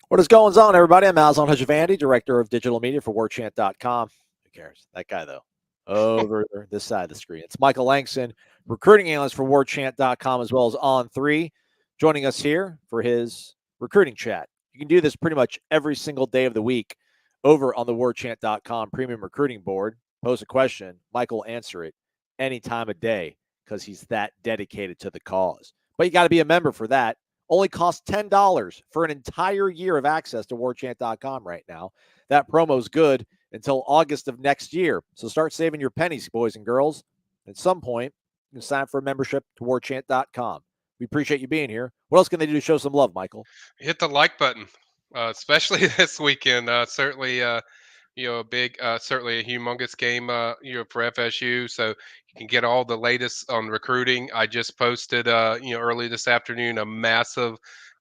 What is going on, everybody? I'm Alzon Hajavandi, Director of Digital Media for Warchant.com. Who cares? That guy, though. Over this side of the screen. It's Michael Langston, recruiting analyst for Warchant.com, as well as On3, joining us here for his recruiting chat. You can do this pretty much every single day of the week over on the Warchant.com premium recruiting board. Pose a question. Michael will answer it any time of day because he's that dedicated to the cause. But you got to be a member for that. Only costs $10 for an entire year of access to warchant.com right now. That promo is good until August of next year. So start saving your pennies, boys and girls. At some point, you can sign up for a membership to warchant.com. We appreciate you being here. What else can they do to show some love, Michael? Hit the like button, especially this weekend. Certainly, a big, certainly a humongous game, for FSU. So you can get all the latest on recruiting. I just posted, early this afternoon, a massive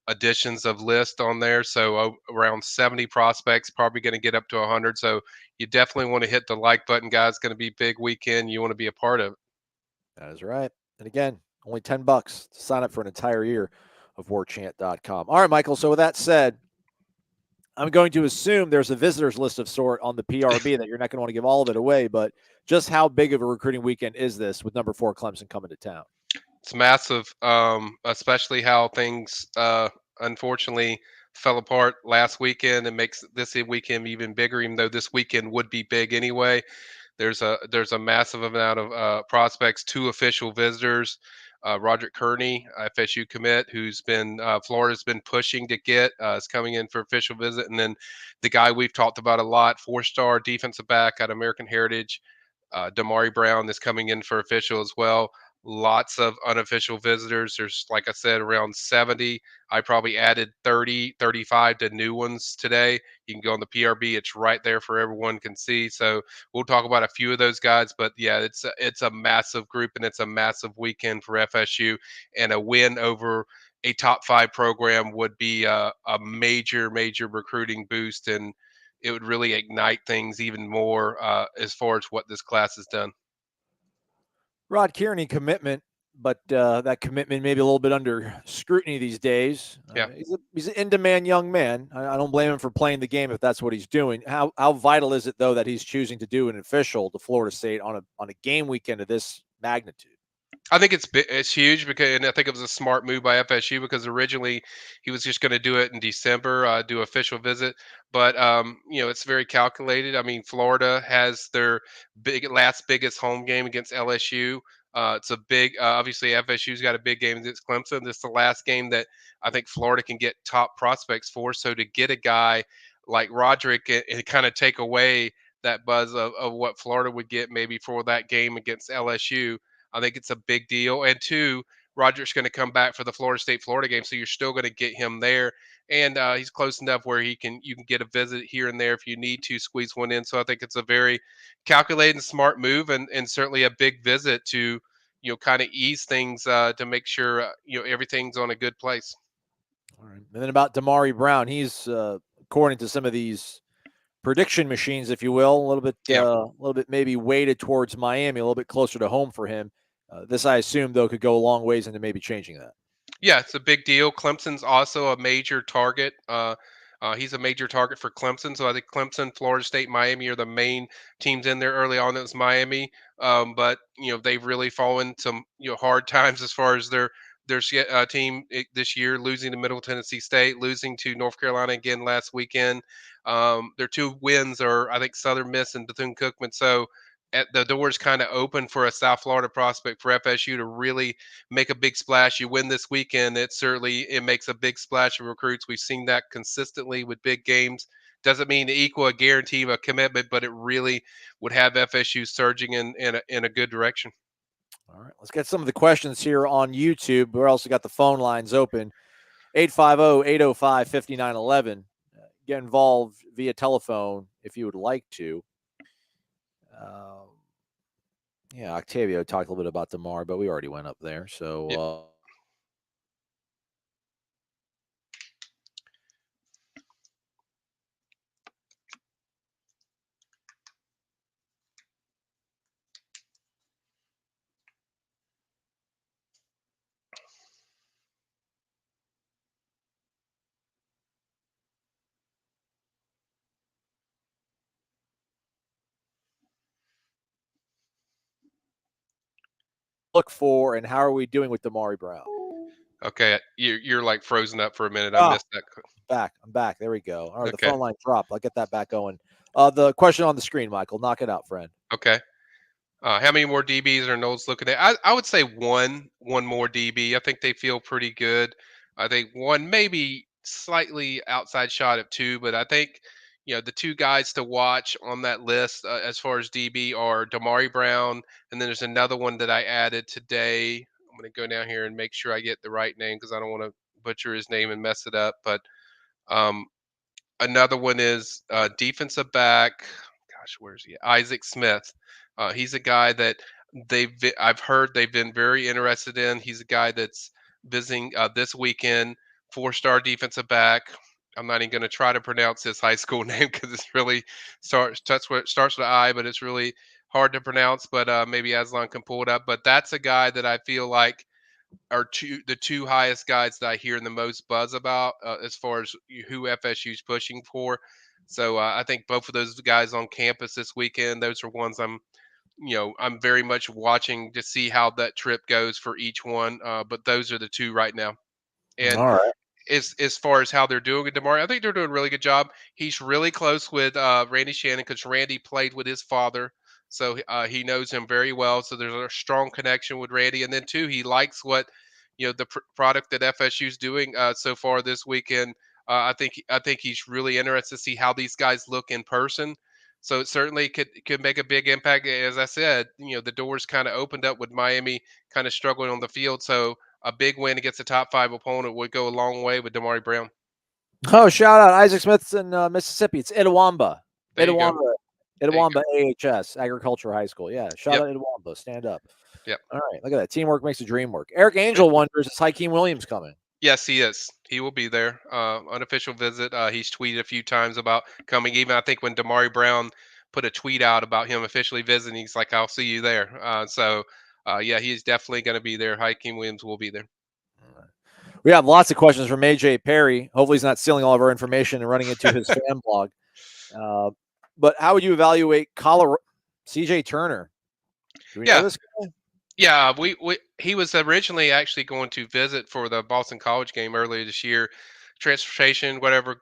additions of list on there. So around 70 prospects, probably going to get up to 100. So you definitely want to hit the like button, guys. It's going to be a big weekend. You want to be a part of it. That is right. And again, only $10 to sign up for an entire year of warchant.com. All right, Michael. So with that said, I'm going to assume there's a visitors list of sort on the PRB that you're not going to want to give all of it away, but just how big of a recruiting weekend is this with number 4 Clemson coming to town? It's massive, especially how things unfortunately fell apart last weekend. It makes this weekend even bigger, even though this weekend would be big anyway. There's a massive amount of prospects, 2 official visitors. Roderick Kearney, FSU commit, who's been Florida's been pushing to get, is coming in for official visit, and then the guy we've talked about a lot, 4-star defensive back at American Heritage, Damari Brown, is coming in for official as well. Lots of unofficial visitors. There's, like I said, around 70. I probably added 30, 35 to new ones today. You can go on the PRB. It's right there for everyone can see. So we'll talk about a few of those guys. But yeah, it's a massive group and it's a massive weekend for FSU. And a win over a top 5 program would be a major, major recruiting boost. And it would really ignite things even more as far as what this class has done. Rod Kearney commitment, but that commitment maybe a little bit under scrutiny these days. Yeah. He's an in-demand young man. I don't blame him for playing the game if that's what he's doing. How vital is it, though, that he's choosing to do an official to Florida State on a game weekend of this magnitude? I think it's huge because, and I think it was a smart move by FSU because originally he was just going to do it in December, do official visit. But it's very calculated. I mean, Florida has their last biggest home game against LSU. It's a big, obviously FSU's got a big game against Clemson. This is the last game that I think Florida can get top prospects for. So to get a guy like Roderick and kind of take away that buzz of what Florida would get maybe for that game against LSU. I think it's a big deal. And 2, Roderick's going to come back for the Florida State Florida game, so you're still going to get him there. And he's close enough where you can get a visit here and there if you need to squeeze one in. So I think it's a very calculated and smart move, and certainly a big visit to kind of ease things to make sure everything's on a good place. All right. And then about Damari Brown, he's according to some of these prediction machines, if you will, Yeah. a little bit maybe weighted towards Miami, a little bit closer to home for him. This, I assume, though, could go a long ways into maybe changing that. Yeah, it's a big deal. Clemson's also a major target. He's a major target for Clemson. So I think Clemson, Florida State, Miami are the main teams in there. Early on, it was Miami, but they've really fallen some hard times as far as their team this year, losing to Middle Tennessee State, losing to North Carolina again last weekend. Their 2 wins are, I think, Southern Miss and Bethune-Cookman. So at the doors kind of open for a South Florida prospect for FSU to really make a big splash. You win this weekend, it makes a big splash of recruits. We've seen that consistently with big games. Doesn't mean to equal a guarantee of a commitment, but it really would have FSU surging in a good direction. All right, let's get some of the questions here on YouTube. We also got the phone lines open. 850-805-5911. Get involved via telephone if you would like to. Yeah, Octavio talked a little bit about Damar, but we already went up there. So Yep. look for, and how are we doing with Damari Brown? Okay, you're like frozen up for a minute. I Ah, missed that. back. I'm back. There we go. All right, the Okay, phone line dropped. I'll get that back going. The question on the screen, Michael. Knock it out, friend. okay. How many more DBs are Noles looking at? I would say one more DB. I think they feel pretty good. I think one maybe slightly outside shot of two, but I think the two guys to watch on that list as far as DB are Damari Brown, and then there's another one that I added today. I'm going to go down here and make sure I get the right name because I don't want to butcher his name and mess it up. But um, another one is defensive back. Gosh, where's he? Isaac Smith. He's a guy that I've heard they've been very interested in. He's a guy that's visiting this weekend. Four-star defensive back. I'm not even going to try to pronounce his high school name because it's really starts with I, but it's really hard to pronounce. But maybe Aslan can pull it up. But that's a guy that I feel like are the two highest guys that I hear the most buzz about as far as who FSU's pushing for. So I think both of those guys on campus this weekend. Those are ones I'm very much watching to see how that trip goes for each one. But those are the two right now. And All right. as far as how they're doing with Damari, I think they're doing a really good job. He's really close with Randy Shannon because Randy played with his father, so he knows him very well. So there's a strong connection with Randy, and then two, he likes what the product that FSU's doing so far this weekend. I think he's really interested to see how these guys look in person. So it certainly could make a big impact. As I said, the doors kind of opened up with Miami kind of struggling on the field. So a big win against a top 5 opponent would go a long way with Damari Brown. Oh, shout out Isaac Smith's in Mississippi. It's Itawamba. There you go. There you Itawamba go. AHS, Agriculture High School. Yeah, shout Yep. out Itawamba. Stand up. Yep. All right, look at that. Teamwork makes the dream work. Eric Angel wonders, is Hakeem Williams coming? Yes, he is. He will be there. Unofficial visit. He's tweeted a few times about coming. Even I think when Damari Brown put a tweet out about him officially visiting, he's like, "I'll see you there." Yeah, he's definitely going to be there. Hakeem Williams will be there. We have lots of questions from AJ Perry. Hopefully, he's not stealing all of our information and running into his fan blog. But how would you evaluate Colorado CJ Turner? Do we know this guy? Yeah, he was originally actually going to visit for the Boston College game earlier this year. Transportation, whatever,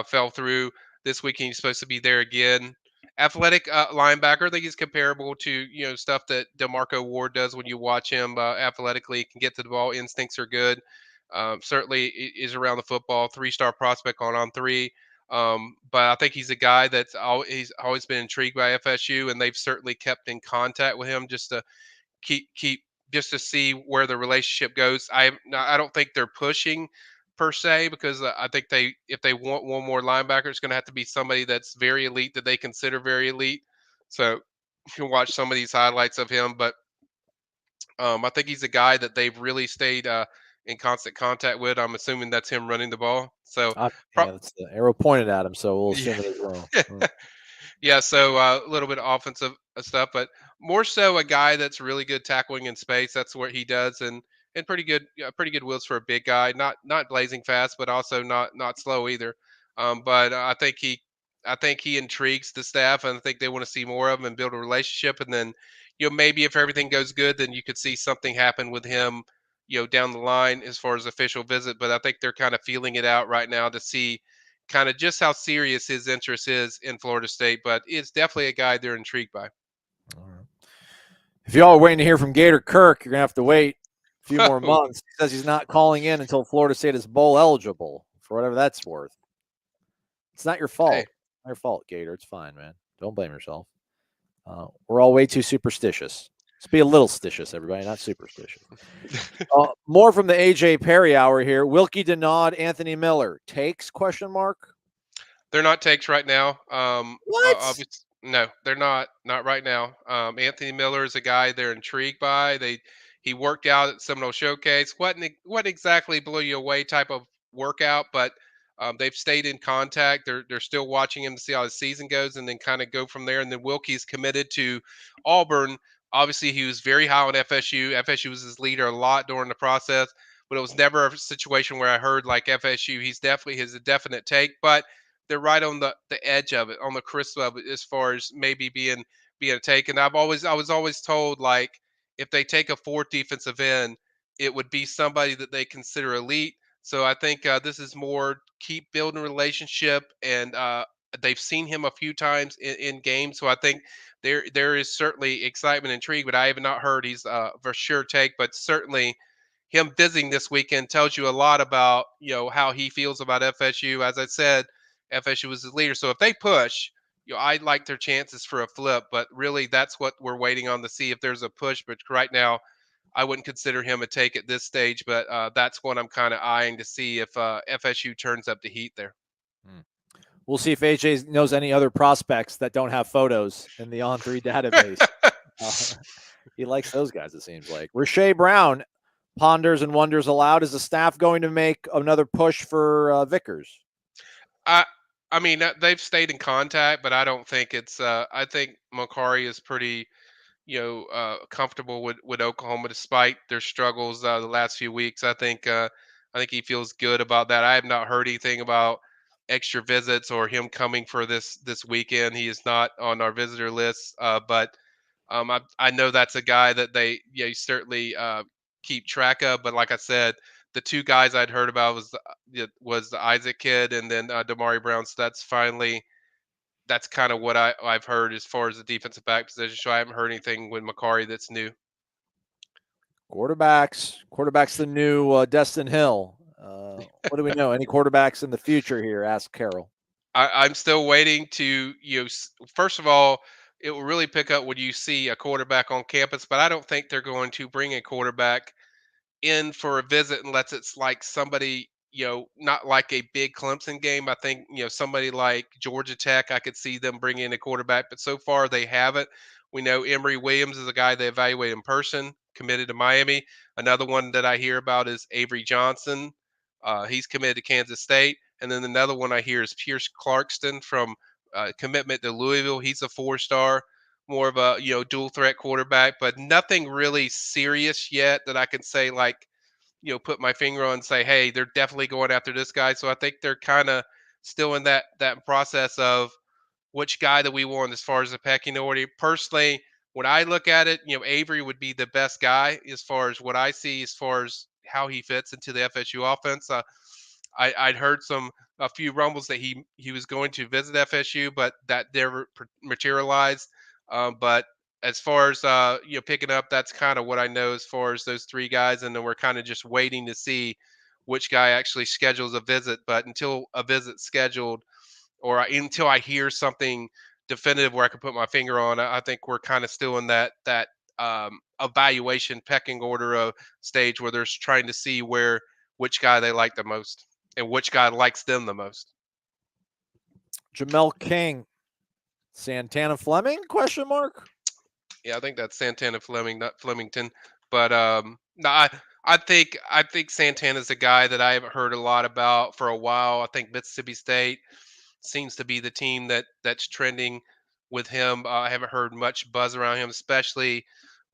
fell through. This weekend he's supposed to be there again. Athletic linebacker. I think he's comparable to stuff that DeMarco Ward does when you watch him athletically. Can get to the ball. Instincts are good. Certainly is around the football. 3-star prospect on three. But I think he's a guy he's always been intrigued by FSU, and they've certainly kept in contact with him just to keep just to see where the relationship goes. I don't think they're pushing per se because I think if they want one more linebacker, it's going to have to be somebody that's very elite that they consider very elite. So you can watch some of these highlights of him, but I think he's a guy that they've really stayed in constant contact with. I'm assuming that's him running the ball. So Yeah, that's the arrow pointed at him, so we'll assume it as well. Yeah, so a little bit of offensive stuff, but more so a guy that's really good tackling in space. That's what he does, and pretty good wheels for a big guy. Not blazing fast, but also not slow either. But I think he intrigues the staff, and I think they want to see more of him and build a relationship. And then maybe if everything goes good, then you could see something happen with him down the line as far as official visit. But I think they're kind of feeling it out right now to see kind of just how serious his interest is in Florida State, but it's definitely a guy they're intrigued by. All right. If y'all are waiting to hear from Gator Kirk, you're going to have to wait a few more months. He says he's not calling in until Florida State is bowl eligible, for whatever that's worth. It's not your fault. Hey. Not your fault, Gator. It's fine, man. Don't blame yourself. We're all way too superstitious. Let's be a little stitious, everybody, not superstitious. More from the AJ Perry hour here. Wilkie Denaud, Anthony Miller. Takes, question mark? They're not takes right now. What? No, they're not right now. Anthony Miller is a guy they're intrigued by. He worked out at Seminole Showcase. Wasn't exactly blow you away type of workout, but they've stayed in contact. They're still watching him to see how the season goes, and then kind of go from there. And then Wilkie's committed to Auburn. Obviously, he was very high on FSU. FSU was his leader a lot during the process, but it was never a situation where I heard like FSU. He's a definite take, but they're right on the edge of it, on the crisp of it, as far as maybe being a take. And I was always told, like, if they take a fourth defensive end, it would be somebody that they consider elite. So I think this is more keep building a relationship, and they've seen him a few times in games. So I think there is certainly excitement and intrigue, but I have not heard he's for sure take. But certainly him visiting this weekend tells you a lot about how he feels about FSU. As I said, FSU was his leader. So if they push, I like their chances for a flip. But really, that's what we're waiting on to see if there's a push. But right now, I wouldn't consider him a take at this stage. But that's what I'm kind of eyeing to see if FSU turns up the heat there. We'll see if AJ knows any other prospects that don't have photos in the On3 database. He likes those guys, it seems like. Rashay Brown ponders and wonders aloud. Is the staff going to make another push for Vickers? I mean, they've stayed in contact, but I don't think it's. I think Macari is pretty, comfortable with Oklahoma despite their struggles the last few weeks. I think he feels good about that. I have not heard anything about extra visits or him coming for this weekend. He is not on our visitor list, but I know that's a guy that they certainly keep track of. But like I said, the two guys I'd heard about was the Isaac kid and then Damari Brown. So that's kind of what I've heard as far as the defensive back position. So I haven't heard anything with Macari that's new. Quarterbacks, the new Destin Hill. What do we know? Any quarterbacks in the future here? Ask Carol. I'm still waiting to first of all, it will really pick up when you see a quarterback on campus, but I don't think they're going to bring a quarterback in for a visit unless it's like somebody, not like a big Clemson game. I think, somebody like Georgia Tech, I could see them bringing in a quarterback, but so far they haven't. We know Emory Williams is a guy they evaluate in person, committed to Miami. Another one that I hear about is Avery Johnson. He's committed to Kansas State. And then another one I hear is Pierce Clarkston from commitment to Louisville. He's a 4-star, more of a dual threat quarterback, but nothing really serious yet that I can say like put my finger on and say, hey, they're definitely going after this guy. So I think they're kind of still in that process of which guy that we want as far as the pecking order. Personally, when I look at it, Avery would be the best guy as far as what I see as far as how he fits into the FSU offense. I'd heard a few rumbles that he was going to visit FSU, but that never materialized. But as far as picking up, that's kind of what I know as far as those three guys, and then we're kind of just waiting to see which guy actually schedules a visit. But until a visit's scheduled, or until I hear something definitive where I can put my finger on, I think we're kind of still in that evaluation pecking order of stage where they're trying to see which guy they like the most and which guy likes them the most. Jamel King, Santana Fleming? Question mark. Yeah, I think that's Santana Fleming, not Flemington. But no, I think Santana's a guy that I haven't heard a lot about for a while. I think Mississippi State seems to be the team that's trending with him. I haven't heard much buzz around him, especially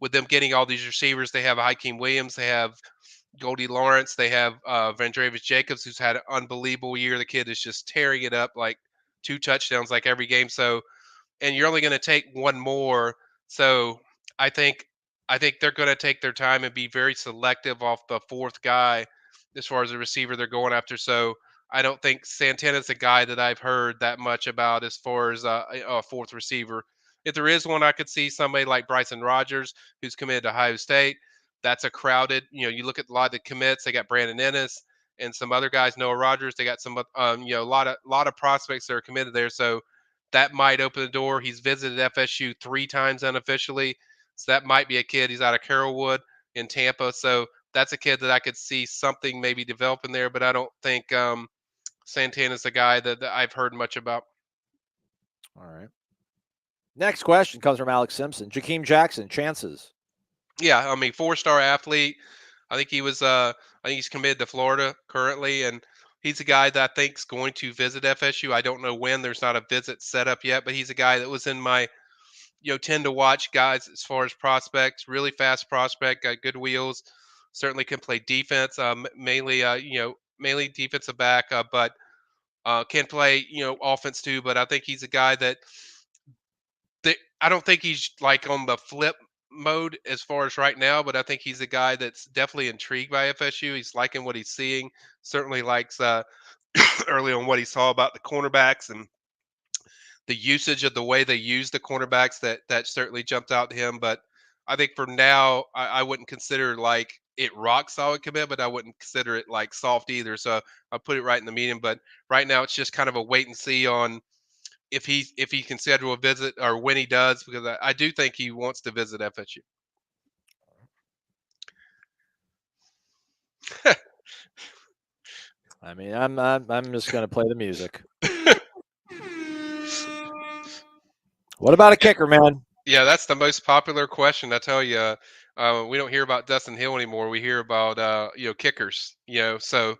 with them getting all these receivers. They have Hakeem Williams, they have Goldie Lawrence, they have Vandrevius Jacobs, who's had an unbelievable year. The kid is just tearing it up, like 2 touchdowns like every game. So, and you're only going to take one more. So I think they're going to take their time and be very selective off the fourth guy as far as the receiver they're going after. So I don't think Santana's a guy that I've heard that much about as far as a fourth receiver. If there is one, I could see somebody like Bryson Rogers, who's committed to Ohio State. That's a crowded. You look at a lot of the commits. They got Brandon Ennis and some other guys. Noah Rogers. They got some, a lot of prospects that are committed there. So that might open the door. He's visited FSU 3 times unofficially, so that might be a kid. He's out of Carrollwood in Tampa, so that's a kid that I could see something maybe developing there. But I don't think Santana's a guy that I've heard much about. All right. Next question comes from Alex Simpson. Jakeem Jackson, chances? Yeah, I mean, 4-star athlete. I think he's committed to Florida currently, and he's a guy that I think's going to visit FSU. I don't know when. There's not a visit set up yet, but he's a guy that was in my tend to watch guys as far as prospects. Really fast prospect, got good wheels. Certainly can play defense. Mainly defensive back, but can play offense too. But I think he's a guy that I don't think he's like on the flip mode as far as right now, but I think he's a guy that's definitely intrigued by FSU. He's liking what he's seeing. Certainly likes early on what he saw about the cornerbacks and the usage of the way they use the cornerbacks. That certainly jumped out to him. But I think for now, I wouldn't consider like it rock solid commit, but I wouldn't consider it like soft either. So I put it right in the medium. But right now, it's just kind of a wait and see on if he can schedule a visit or when he does, because I do think he wants to visit FSU. I mean, I'm just going to play the music. What about a kicker, man? Yeah, that's the most popular question. I tell you, we don't hear about Dustin Hill anymore. We hear about kickers. So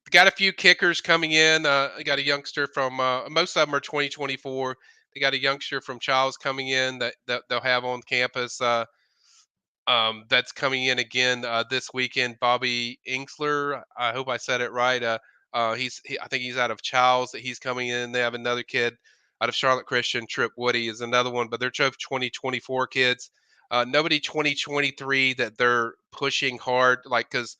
we got a few kickers coming in. We got a youngster from most of them are 2024. They got a youngster from Childs coming in that they'll have on campus. That's coming in again this weekend. Bobby Inksler. I hope I said it right. I think he's out of Childs. That he's coming in. They have another kid out of Charlotte Christian. Trip Woody is another one, but they're 2024 kids. Nobody 2023 that they're pushing hard. Like, because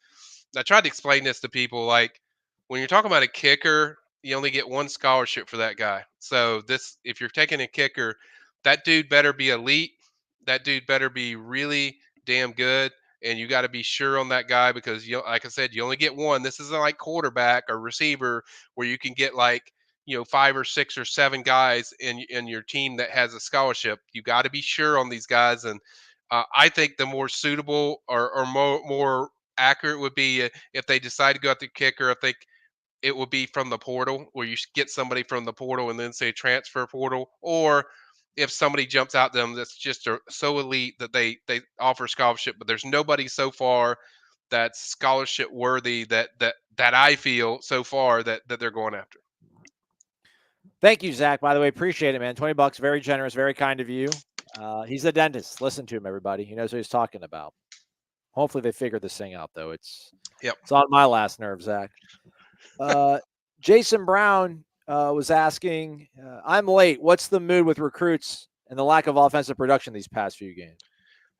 I tried to explain this to people. Like, when you're talking about a kicker, you only get one scholarship for that guy. So if you're taking a kicker, that dude better be elite. That dude better be really damn good, and you got to be sure on that guy because like I said, you only get one. This isn't like quarterback or receiver where you can get like 5 or 6 or 7 guys in your team that has a scholarship. You got to be sure on these guys, and I think the more suitable or more accurate would be if they decide to go at the kicker. I think it would be from the portal where you get somebody from the portal and then say transfer portal, or if somebody jumps out to them that's just so elite that they offer scholarship, but there's nobody so far that's scholarship worthy that I feel so far that they're going after. Thank you, Zach. By the way, appreciate it, man. $20, very generous, very kind of you. He's a dentist. Listen to him, everybody. He knows what he's talking about. Hopefully, they figure this thing out, though. It's on my last nerve, Zach. Jason Brown was asking, I'm late. What's the mood with recruits and the lack of offensive production these past few games?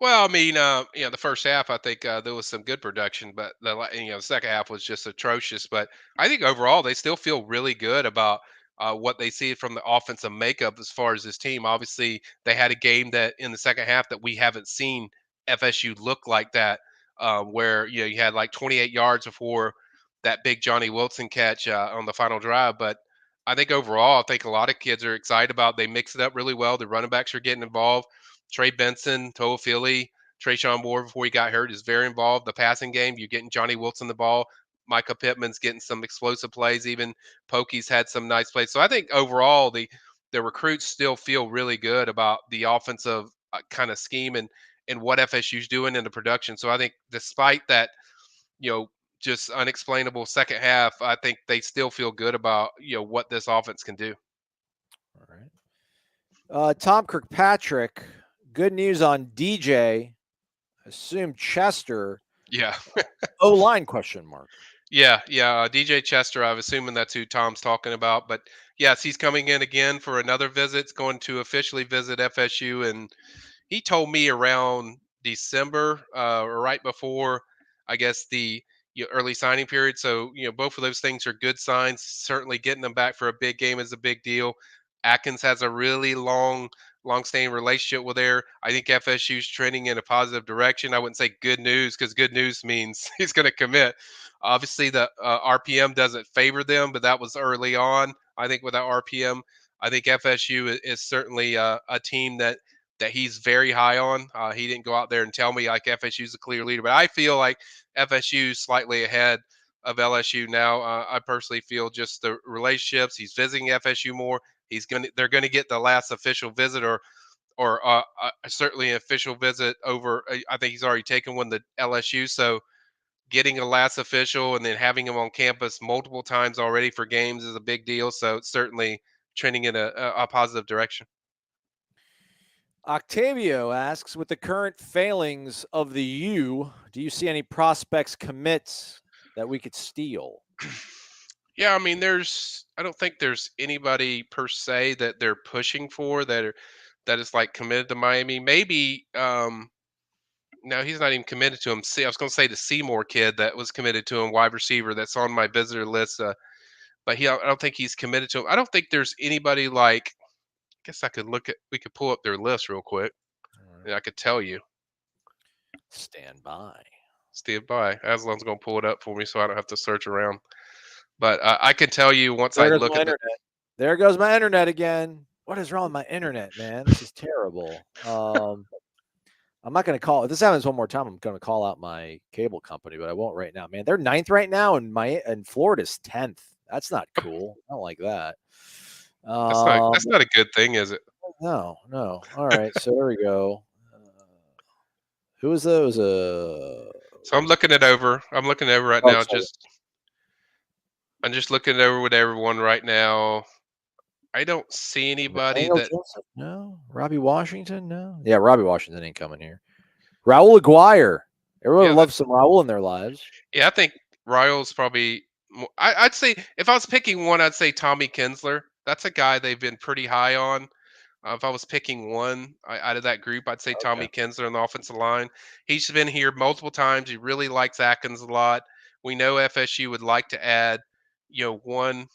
Well, I mean, the first half, I think there was some good production, but the second half was just atrocious. But I think overall, they still feel really good about what they see from the offensive makeup as far as this team. Obviously, they had a game that in the second half that we haven't seen FSU look like that, where you had like 28 yards before that big Johnny Wilson catch on the final drive. But I think overall, I think a lot of kids are excited about. They mix it up really well. The running backs are getting involved. Trey Benson, Toa Philly, Trayshawn Moore before he got hurt is very involved. The passing game, you're getting Johnny Wilson the ball. Micah Pittman's getting some explosive plays. Even Pokey's had some nice plays. So I think overall the recruits still feel really good about the offensive kind of scheme and what FSU's doing in the production. So I think despite that, just unexplainable second half, I think they still feel good about what this offense can do. All right. Tom Kirkpatrick. Good news on DJ. Assume Chester. Yeah. O-line question mark. Yeah. DJ Chester, I'm assuming that's who Tom's talking about. But yes, he's coming in again for another visit. He's going to officially visit FSU. And he told me around December or right before, I guess, the early signing period. So, both of those things are good signs. Certainly getting them back for a big game is a big deal. Atkins has a really long-standing relationship with there. I think FSU's trending in a positive direction. I wouldn't say good news because good news means he's going to commit. Obviously, the RPM doesn't favor them, but that was early on. I think with that RPM, I think FSU is certainly a team that he's very high on. He didn't go out there and tell me like FSU's a clear leader, but I feel like FSU's slightly ahead of LSU now. I personally feel just the relationships. He's visiting FSU more. They're gonna get the last official visit or certainly an official visit over. I think he's already taken one to LSU. So getting a last official and then having him on campus multiple times already for games is a big deal. So it's certainly trending in a positive direction. Octavio asks, with the current failings of the U, do you see any prospects commits that we could steal? Yeah, I mean, I don't think there's anybody per se that they're pushing for that is like committed to Miami. Maybe No, he's not even committed to him. See, I was going to say the Seymour kid that was committed to him, wide receiver, that's on my visitor list. But I don't think he's committed to him. I don't think there's anybody like. I guess I could look at. We could pull up their list real quick, and I could tell you. Stand by. Stand by. Aslan's going to pull it up for me, so I don't have to search around. But I can tell you once I There goes look my at the. internet. There goes my internet again. What is wrong with my internet, man? This is terrible. I'm not going to call. If this happens one more time, I'm going to call out my cable company, but I won't right now, man. They're 9th right now, and Florida's 10th. That's not cool. I don't like that. That's not a good thing, is it? No. All right, so there we go. Who was those? So I'm looking it over. I'm looking it over right now. I'm just looking it over with everyone right now. I don't see anybody Daniel that. Joseph? No. Robbie Washington? No. Yeah, Robbie Washington ain't coming here. Raul Aguirre. Everyone Yeah, loves some Raul in their lives. yeah, I think Ryle's probably. I'd say if I was picking one, I'd say Tommy Kinsler. That's a guy they've been pretty high on. If I was picking one out of that group, I'd say Okay. Tommy Kinsler on the offensive line. He's been here multiple times. He really likes Atkins a lot. We know FSU would like to add, one,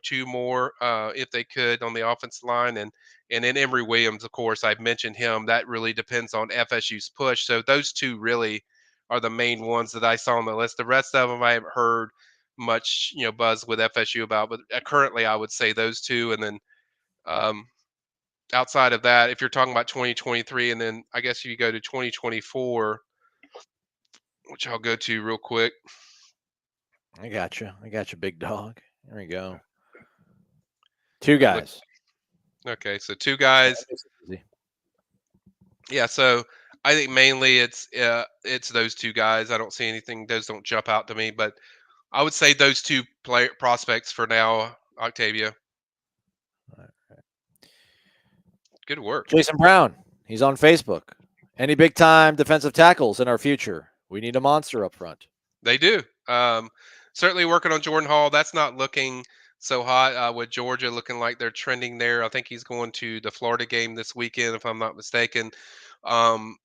two more if they could on the offensive line, and then Emory Williams, of course, I've mentioned him. That really depends on FSU's push. So those two really are the main ones that I saw on the list. The rest of them I haven't heard much, buzz with FSU about, but currently I would say those two, and then. Um, Outside of that, if you're talking about 2023, and then I guess you go to 2024, which I'll go to real quick. I got you, big dog. There we go. Two guys. Okay, so two guys. Yeah, so I think mainly it's those two guys. I don't see anything; those don't jump out to me. But I would say those two prospects for now, Octavia. Good work. Jason Brown. He's on Facebook. Any big time defensive tackles in our future? We need a monster up front. They do. Certainly working on Jordan Hall. That's not looking so hot with Georgia looking like they're trending there. I think he's going to the Florida game this weekend, if I'm not mistaken.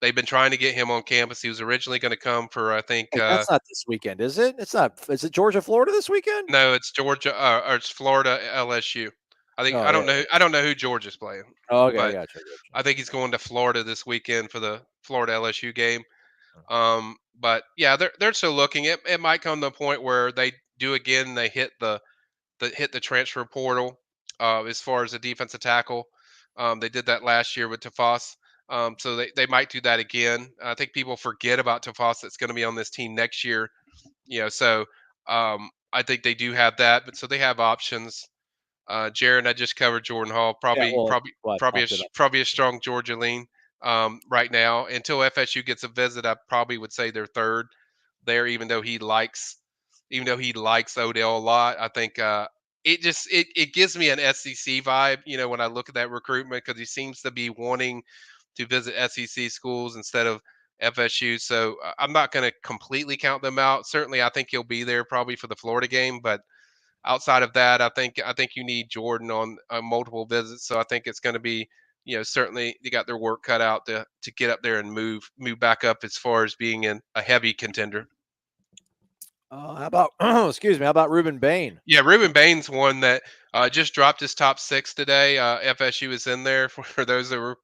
They've been trying to get him on campus. He was originally going to come for, I think. Hey, that's not this weekend, is it? It's not. Is it Georgia, Florida this weekend? No, it's Georgia or it's Florida, LSU. I think I don't know. I don't know who Georgia's playing. Oh, okay, but gotcha. I think he's going to Florida this weekend for the Florida LSU game. But yeah, they're still looking. It might come to a point where they do again. They hit the transfer portal as far as the defensive tackle. They did that last year with Tafas. So they might do that again. I think people forget about Tafas that's going to be on this team next year. So I think they do have that. But so they have options. Jaron, I just covered Jordan Hall. Probably a strong Georgia lean right now. Until FSU gets a visit, I probably would say they're third there. Even though he likes Odell a lot, I think it gives me an SEC vibe. When I look at that recruitment, because he seems to be wanting to visit SEC schools instead of FSU. So I'm not going to completely count them out. Certainly, I think he'll be there probably for the Florida game, but outside of that, I think you need Jordan on multiple visits. So I think it's going to be, certainly they got their work cut out to get up there and move back up as far as being in a heavy contender. How about excuse me? How about Ruben Bain? Yeah, Ruben Bain's one that just dropped his top 6 today. FSU is in there for those that were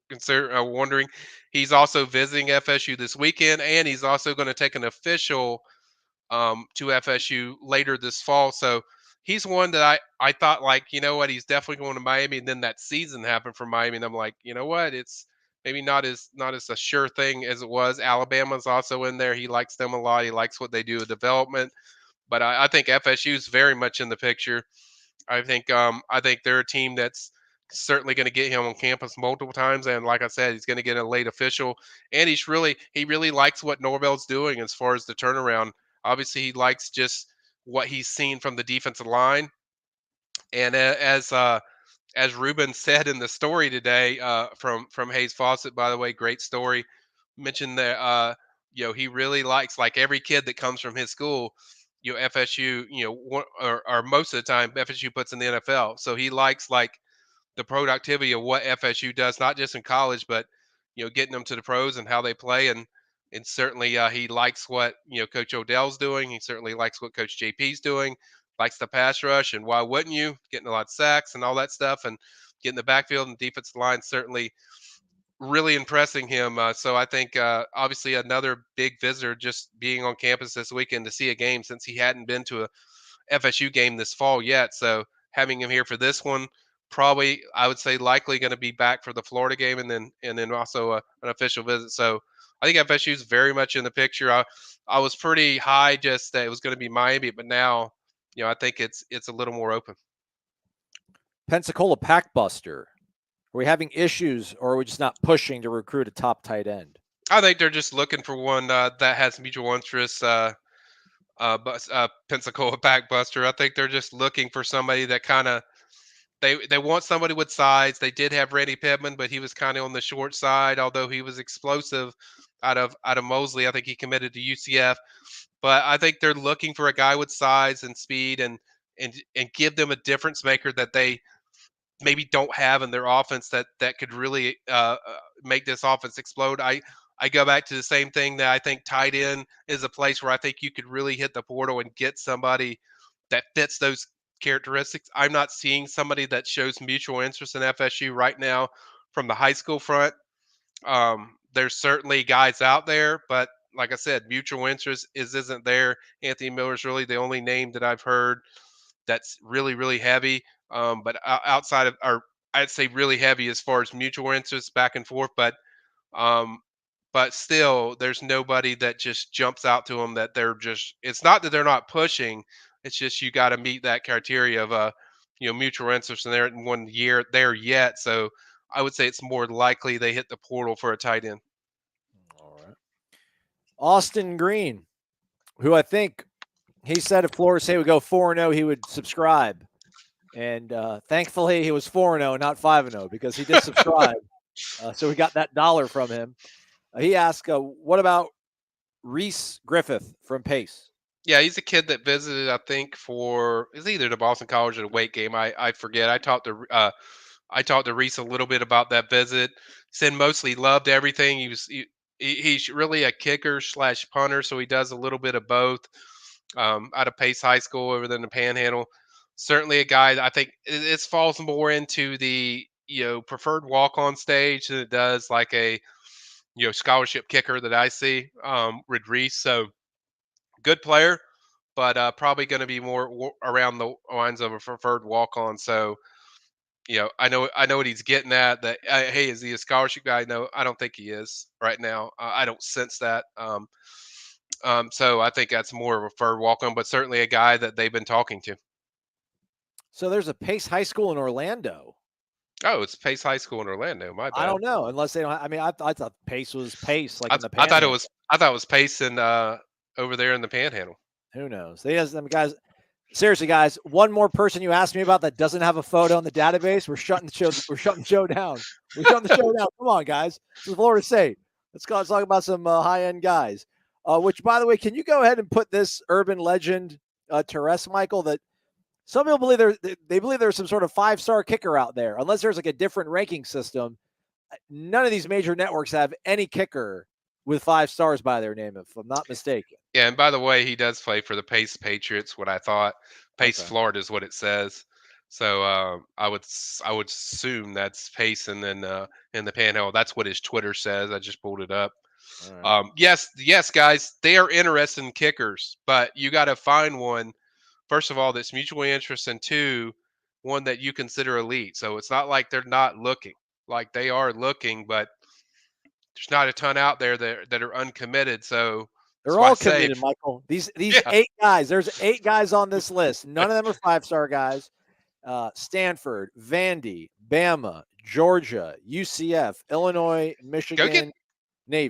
wondering. He's also visiting FSU this weekend, and he's also going to take an official to FSU later this fall. So he's one that I thought, like, what, he's definitely going to Miami, and then that season happened for Miami, and I'm like, what, it's maybe not as a sure thing as it was. Alabama's also in there. He likes them a lot. He likes what they do with development, but I think FSU is very much in the picture. I think they're a team that's certainly going to get him on campus multiple times, and like I said, he's going to get a late official, and he really likes what Norvell's doing as far as the turnaround. Obviously, he likes just what he's seen from the defensive line, and as Ruben said in the story today from Hayes Fawcett, by the way, great story. Mentioned that he really likes, like every kid that comes from his school. FSU, or most of the time FSU puts in the NFL. So he likes, like, the productivity of what FSU does, not just in college, but getting them to the pros and how they play, and and certainly he likes what Coach Odell's doing. He certainly likes what Coach JP's doing. Likes the pass rush, and why wouldn't you? Getting a lot of sacks and all that stuff, and getting the backfield and defensive line certainly really impressing him. So I think obviously another big visitor just being on campus this weekend to see a game since he hadn't been to a FSU game this fall yet. So having him here for this one, probably I would say likely going to be back for the Florida game and then also an official visit. So I think FSU is very much in the picture. I was pretty high just that it was going to be Miami, but now I think it's a little more open. Pensacola Packbuster. Are we having issues, or are we just not pushing to recruit a top tight end? I think they're just looking for one that has mutual interests. Pensacola Packbuster. I think they're just looking for somebody that kind of they want somebody with size. They did have Randy Pittman, but he was kind of on the short side, although he was explosive out of Mosley. I think he committed to UCF. But I think they're looking for a guy with size and speed and give them a difference maker that they maybe don't have in their offense that could really make this offense explode. I go back to the same thing that I think tight end is a place where I think you could really hit the portal and get somebody that fits those characteristics. I'm not seeing somebody that shows mutual interest in FSU right now from the high school front. There's certainly guys out there, but like I said, mutual interest isn't there. Anthony Miller's really the only name that I've heard that's really heavy. But outside of, or I'd say really heavy as far as mutual interest back and forth. Um, but still, there's nobody that just jumps out to them that they're just. It's not that they're not pushing. It's just you got to meet that criteria of mutual interest, and they're in 1 year there yet. So I would say it's more likely they hit the portal for a tight end. All right. Austin Green, who I think he said if Florida State would go 4-0, he would subscribe. And thankfully, he was 4-0, not 5-0, because he did subscribe. So we got that $1 from him. He asked, what about Reese Griffith from Pace? Yeah, he's a kid that visited, I think, for it's either the Boston College or the Wake game. I forget. I talked to Reese a little bit about that visit. Said mostly loved everything. He's really a kicker / punter, so he does a little bit of both. Out of Pace High School over there in the Panhandle. Certainly a guy that I think it falls more into the preferred walk-on stage than it does like a scholarship kicker that I see with Reese. So good player, but probably going to be more around the lines of a preferred walk-on. So I know what he's getting at. That hey, is he a scholarship guy? No, I don't think he is right now. I don't sense that. So I think that's more of a preferred walk-on, but certainly a guy that they've been talking to. So there's a Pace High School in Orlando. Oh, it's Pace High School in Orlando. My bad. I don't know, unless they don't. I mean, I thought Pace was Pace, like in the I Panhandle. thought it was Pace in over there in the Panhandle. Who knows? They has them guys. Seriously, guys, one more person you asked me about that doesn't have a photo in the database. We're shutting the show. We're shutting the show down. We're shutting the show down. Come on, guys. This is Florida State. Let's talk about some high-end guys. Which, by the way, can you go ahead and put this urban legend to rest, Michael? That some people believe they believe there's some sort of 5-star kicker out there. Unless there's like a different ranking system, none of these major networks have any kicker with 5 stars by their name, if I'm not mistaken. Yeah, and by the way, he does play for the Pace Patriots. What I thought, Pace, okay. Florida is what it says. So I would assume that's Pace, and then in the Panhandle, that's what his Twitter says. I just pulled it up. Right. Yes, guys, they are interested in kickers, but you got to find one. First of all, that's mutually interested, and 2, one that you consider elite. So it's not like they're not looking. Like they are looking, but there's not a ton out there that are uncommitted. So they're all committed, Michael. These 8 guys. There's 8 guys on this list. None of them are 5-star guys. Stanford, Vandy, Bama, Georgia, UCF, Illinois, Michigan, Navy.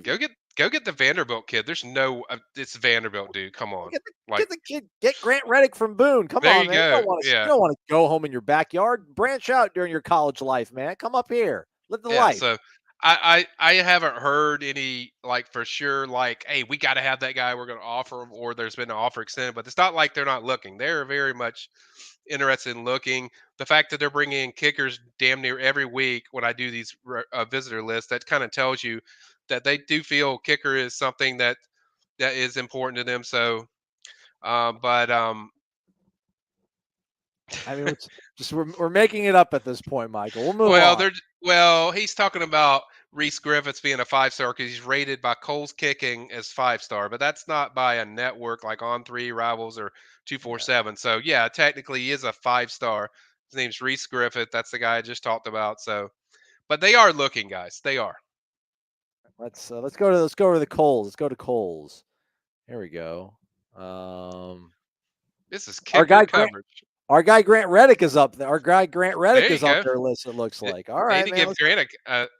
Go get the Vanderbilt kid. There's no, it's Vanderbilt, dude. Come on, get the kid. Get Grant Reddick from Boone. Come on, man. You don't want to go home in your backyard. Branch out during your college life, man. Come up here. Live the life. So I haven't heard any like for sure like, hey, we got to have that guy. We're going to offer him, or there's been an offer extended. But it's not like they're not looking. They're very much interested in looking. The fact that they're bringing in kickers damn near every week when I do these visitor lists, that kind of tells you that they do feel kicker is something that is important to them. So, but I mean, it's just we're making it up at this point, Michael. We'll move well, on. he's talking about Reese Griffiths being a 5-star because he's rated by Cole's Kicking as 5-star, but that's not by a network like On3, Rivals, or Yeah, 247. So yeah, technically he is a 5-star. His name's Reese Griffith. That's the guy I just talked about. So, but they are looking, guys. They are. let's go to the Coles. Let's go to Coles. Here we go. This is Our kicker guy Grant coverage. Our guy Grant Reddick is up there. Our guy Grant Reddick There you is on go. their list. It looks They like. All they need right, to man. give Let's. Grant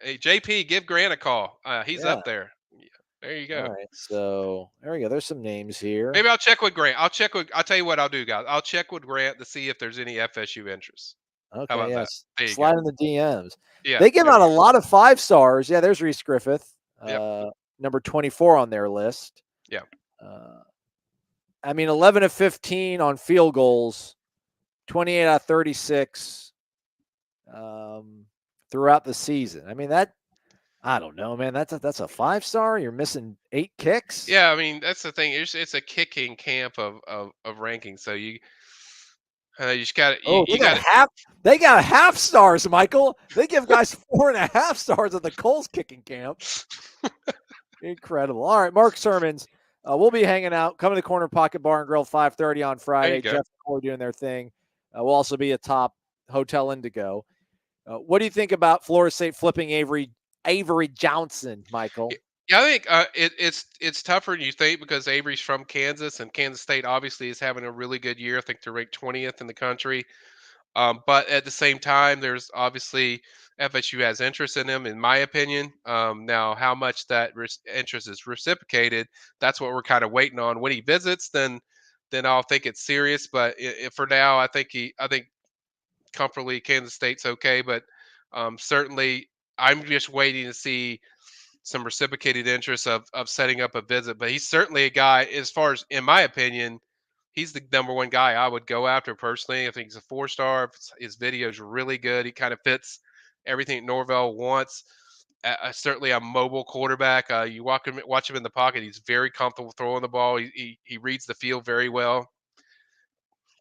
hey, JP, give Grant a call. He's Yeah. up there. Yeah, there you All go. right. So there we go. There's some names here. Maybe I'll check with Grant. I'll tell you what I'll do, guys. I'll check with Grant to see if there's any FSU interest. How Okay. about that? Yes. There you go. Slide in the DMs. Yeah, They give there out a you go. lot of 5-stars. Yeah. There's Reese Griffith, Yep. number 24 on their list. Yeah. I mean, 11 of 15 on field goals, 28 out of 36 throughout the season. I mean, I don't know, man. That's a 5-star. You're missing 8 kicks. Yeah, I mean that's the thing. It's a kicking camp of ranking. So you just got Oh, you got they got half stars, Michael. They give guys 4.5 stars at the Coles kicking camp. Incredible. All right, Mark Sermons. We'll be hanging out. Come to the Corner Pocket Bar and Grill 5:30 on Friday. go. Jeff and Corey doing their thing. We'll also be atop Hotel Indigo. What do you think about Florida State flipping Avery Johnson, Michael? Yeah, I think it's tougher than you think because Avery's from Kansas and Kansas State obviously is having a really good year. I think they're ranked 20th in the country. But at the same time, there's obviously FSU has interest in him, in my opinion. Now, how much that interest is reciprocated, that's what we're kind of waiting on. When he visits, then I'll think it's serious. But for now, I think comfortably Kansas State's okay. But certainly, I'm just waiting to see some reciprocated interest of setting up a visit. But he's certainly a guy, as far as in my opinion, he's the number one guy I would go after personally. I think he's a 4-star. His video is really good. He kind of fits everything Norvell wants. Certainly a mobile quarterback. You watch him in the pocket. He's very comfortable throwing the ball. He reads the field very well.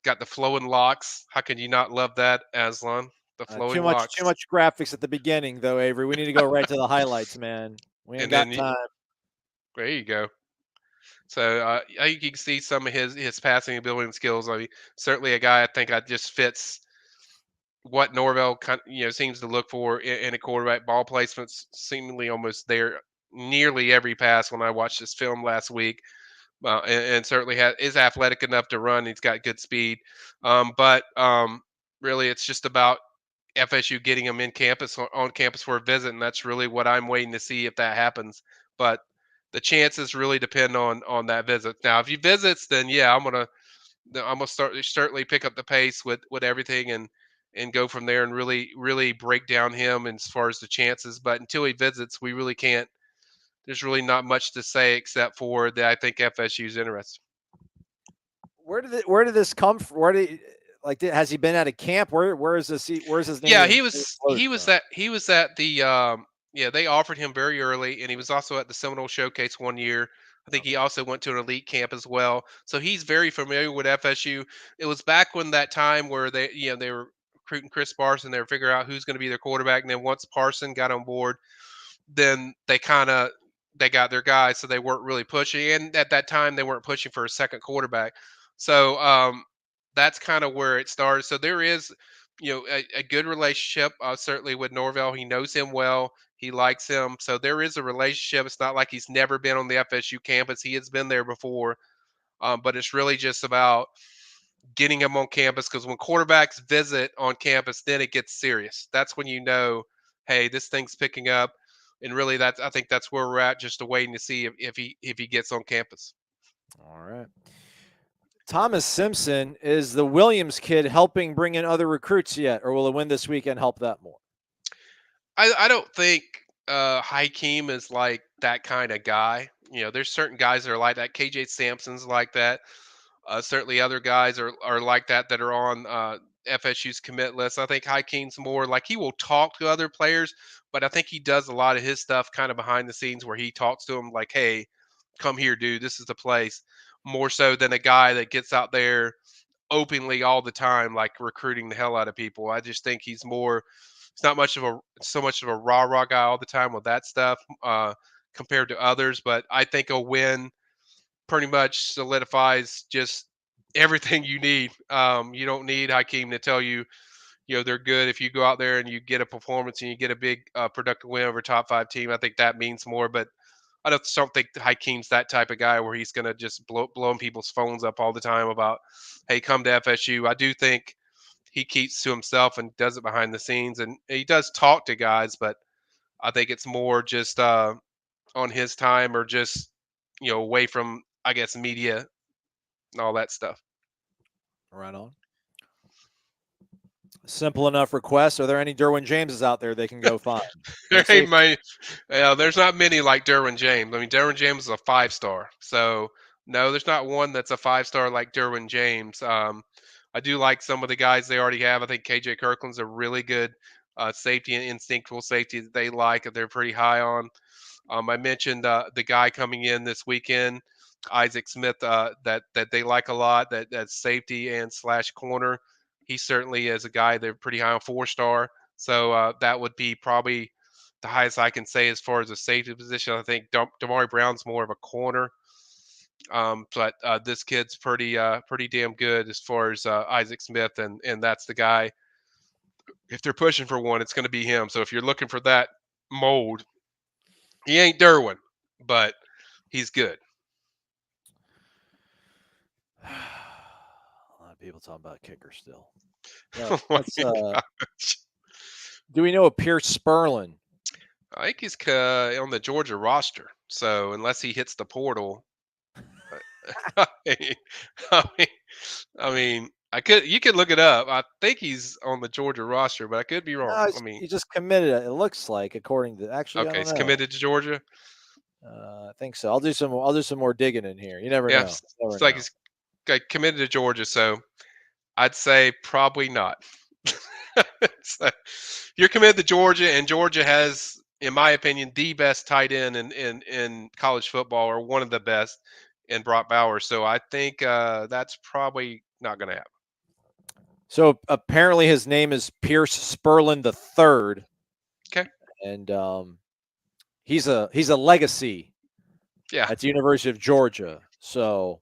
Got the flowing locks. How can you not love that, Aslan? The Too flowing much locks. graphics at the beginning, though, Avery. We need to go right to the highlights, man. We ain't And got then time. there you go. So I think you can see some of his passing ability and skills. I mean, certainly a guy I think I just fits what Norvell seems to look for in a quarterback. Ball placements seemingly almost there nearly every pass when I watched this film last week. And certainly is athletic enough to run. He's got good speed. But really, it's just about FSU getting him on campus for a visit, and that's really what I'm waiting to see if that happens. But the chances really depend on that visit. Now, if he visits, then yeah, I'm gonna certainly pick up the pace with everything and go from there and really break down him as far as the chances. But until he visits, we really can't. There's really not much to say except for that I think FSU's interested. Where did this come from? Has he been at a camp? Where is this? Where's his name? Yeah, he was at the yeah, they offered him very early, and he was also at the Seminole Showcase one year. I think he also went to an elite camp as well. So he's very familiar with FSU. It was back when that time where they were recruiting Chris Parson, they were figuring out who's going to be their quarterback, and then once Parson got on board, then they got their guy, so they weren't really pushing. And at that time, they weren't pushing for a second quarterback. So that's kind of where it started. So there is, a good relationship certainly with Norvell. He knows him well. He likes him. So there is a relationship. It's not like he's never been on the FSU campus. He has been there before. But it's really just about getting him on campus because when quarterbacks visit on campus, then it gets serious. That's when you know, hey, this thing's picking up. And really, I think that's where we're at, just waiting to see if he gets on campus. All right. Thomas Simpson, is the Williams kid helping bring in other recruits yet, or will a win this weekend help that more? I don't think Hakeem is like that kind of guy. There's certain guys that are like that. KJ Sampson's like that. Certainly, other guys are like that are on FSU's commit list. I think Hakeem's more like he will talk to other players, but I think he does a lot of his stuff kind of behind the scenes where he talks to them like, "Hey, come here, dude. This is the place." More so than a guy that gets out there openly all the time, like recruiting the hell out of people. I just think he's more. It's not much of a so much of a rah rah guy all the time with that stuff compared to others. But I think a win pretty much solidifies just everything you need. You don't need Hakeem to tell you, they're good. If you go out there and you get a performance and you get a big productive win over a top 5 team, I think that means more. But I don't think Hakeem's that type of guy where he's going to just blowing people's phones up all the time about, hey, come to FSU. I do think he keeps to himself and does it behind the scenes, and he does talk to guys, but I think it's more just on his time or just away from, I guess, media and all that stuff. Right on. Simple enough request. Are there any Derwin Jameses out there they can go find? There's not many like Derwin James. I mean, Derwin James is a 5-star. So, no, there's not one that's a 5-star like Derwin James. I do like some of the guys they already have. I think KJ Kirkland's a really good safety and instinctual safety that they like, that they're pretty high on. I mentioned the guy coming in this weekend, Isaac Smith, that they like a lot, that's safety and / corner. He certainly is a guy they're pretty high on, 4-star. So that would be probably the highest I can say as far as a safety position. I think Damari Brown's more of a corner. But this kid's pretty damn good as far as Isaac Smith, and that's the guy. If they're pushing for one, it's going to be him. So if you're looking for that mold, he ain't Derwin, but he's good. A lot of people talking about kicker still. Do we know a Pierce Spurlin? I think he's on the Georgia roster. So unless he hits the portal, I mean, you could look it up. I think he's on the Georgia roster, but I could be wrong. No, he just committed. It looks like, according to actually. Okay, he's committed to Georgia. I think so. I'll do some more digging in here. You never know. It's like he's committed to Georgia, so I'd say probably not. So, you're committed to Georgia, and Georgia has, in my opinion, the best tight end in college football, or one of the best, in Brock Bowers. So I think that's probably not going to happen. So apparently his name is Pierce Spurlin III. Okay. And he's a legacy. Yeah. At the University of Georgia. So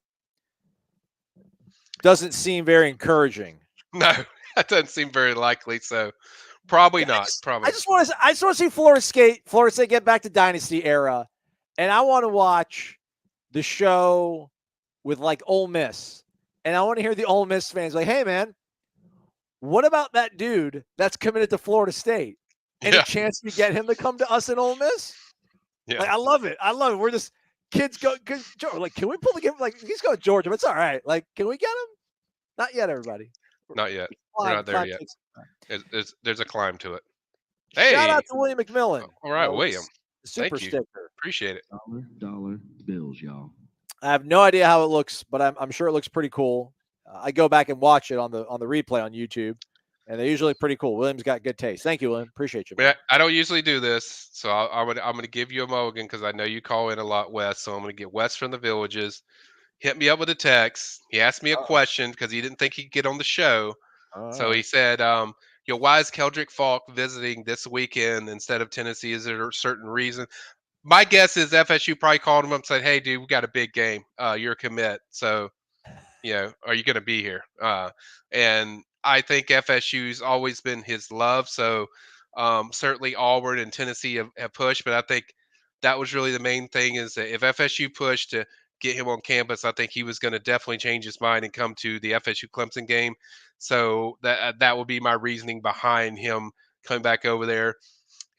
doesn't seem very encouraging. No, that doesn't seem very likely. So probably not. Probably. I just want to see Florida State get back to dynasty era, and I want to watch the show with like Ole Miss, and I want to hear the Ole Miss fans like, "Hey, man, what about that dude that's committed to Florida State? Any chance we get him to come to us in Ole Miss?" Yeah, like, I love it. We're just kids go. Like, can we pull the game? Like, he's going to Georgia, but it's all right. Like, can we get him? Not yet, everybody. Not yet. We're not there yet. There's a climb to it. Hey, shout out to William McMillan. All right, William. Super sticker. Appreciate it. Dollar bills, y'all. I have no idea how it looks, but I'm sure it looks pretty cool. I go back and watch it on the replay on YouTube, and they're usually pretty cool. William's got good taste. Thank you, William. Appreciate you. I don't usually do this, so I'm going to give you a mulligan because I know you call in a lot, Wes. So I'm going to get Wes from the Villages. Hit me up with a text. He asked me a question because he didn't think he'd get on the show. So he said, why is Keldrick Falk visiting this weekend instead of Tennessee? Is there a certain reason? My guess is FSU probably called him up and said, "Hey, dude, we got a big game. You're a commit. So, are you going to be here?" And I think FSU's always been his love. So certainly Auburn and Tennessee have pushed. But I think that was really the main thing, is that if FSU pushed to get him on campus, I think he was going to definitely change his mind and come to the FSU Clemson game. So that would be my reasoning behind him coming back over there.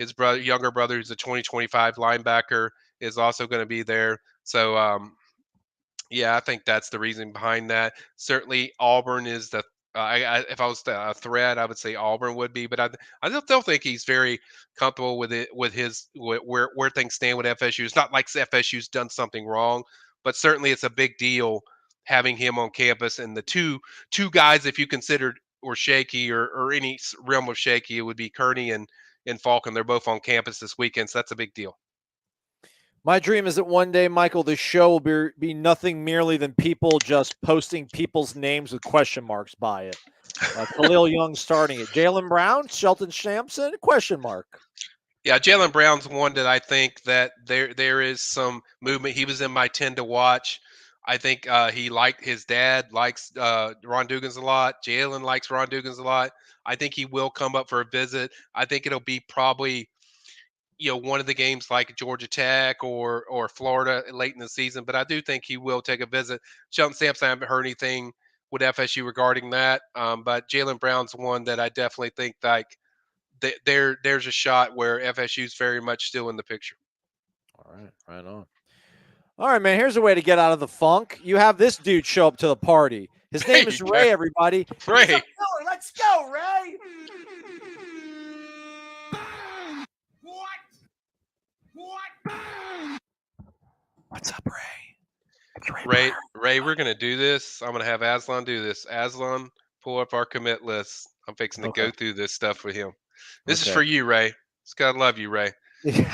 His younger brother, who's a 2025 linebacker, is also going to be there. So, I think that's the reason behind that. Certainly, Auburn is the if I was a threat, I would say Auburn would be. But I still think he's very comfortable with it, with where things stand with FSU. It's not like FSU's done something wrong, but certainly it's a big deal having him on campus. And the two guys, if you considered or shaky or any realm of shaky, it would be Kearney and Falcon. They're both on campus this weekend, so that's a big deal. My dream is that one day, Michael, this show will be nothing merely than people just posting people's names with question marks by it. Khalil Young starting it. Jalen Brown, Shelton Sampson, question mark. Yeah, Jalen Brown's one that I think that there is some movement. He was in my 10 to watch. I think his dad likes Ron Dugans a lot. Jalen likes Ron Dugans a lot. I think he will come up for a visit. I think it'll be probably one of the games like Georgia Tech or Florida late in the season, but I do think he will take a visit. Shelton Sampson, I haven't heard anything with FSU regarding that, but Jalen Brown's one that I definitely think there's a shot where FSU's very much still in the picture. All right, right on. All right, man, here's a way to get out of the funk. You have this dude show up to the party. His name is Ray, everybody. Ray. Let's go, Ray. What's up, Ray? Ray, we're going to do this. I'm going to have Aslan do this. Aslan, pull up our commit list. I'm fixing to go through this stuff with him. This is for you, Ray. It's got to love you, Ray.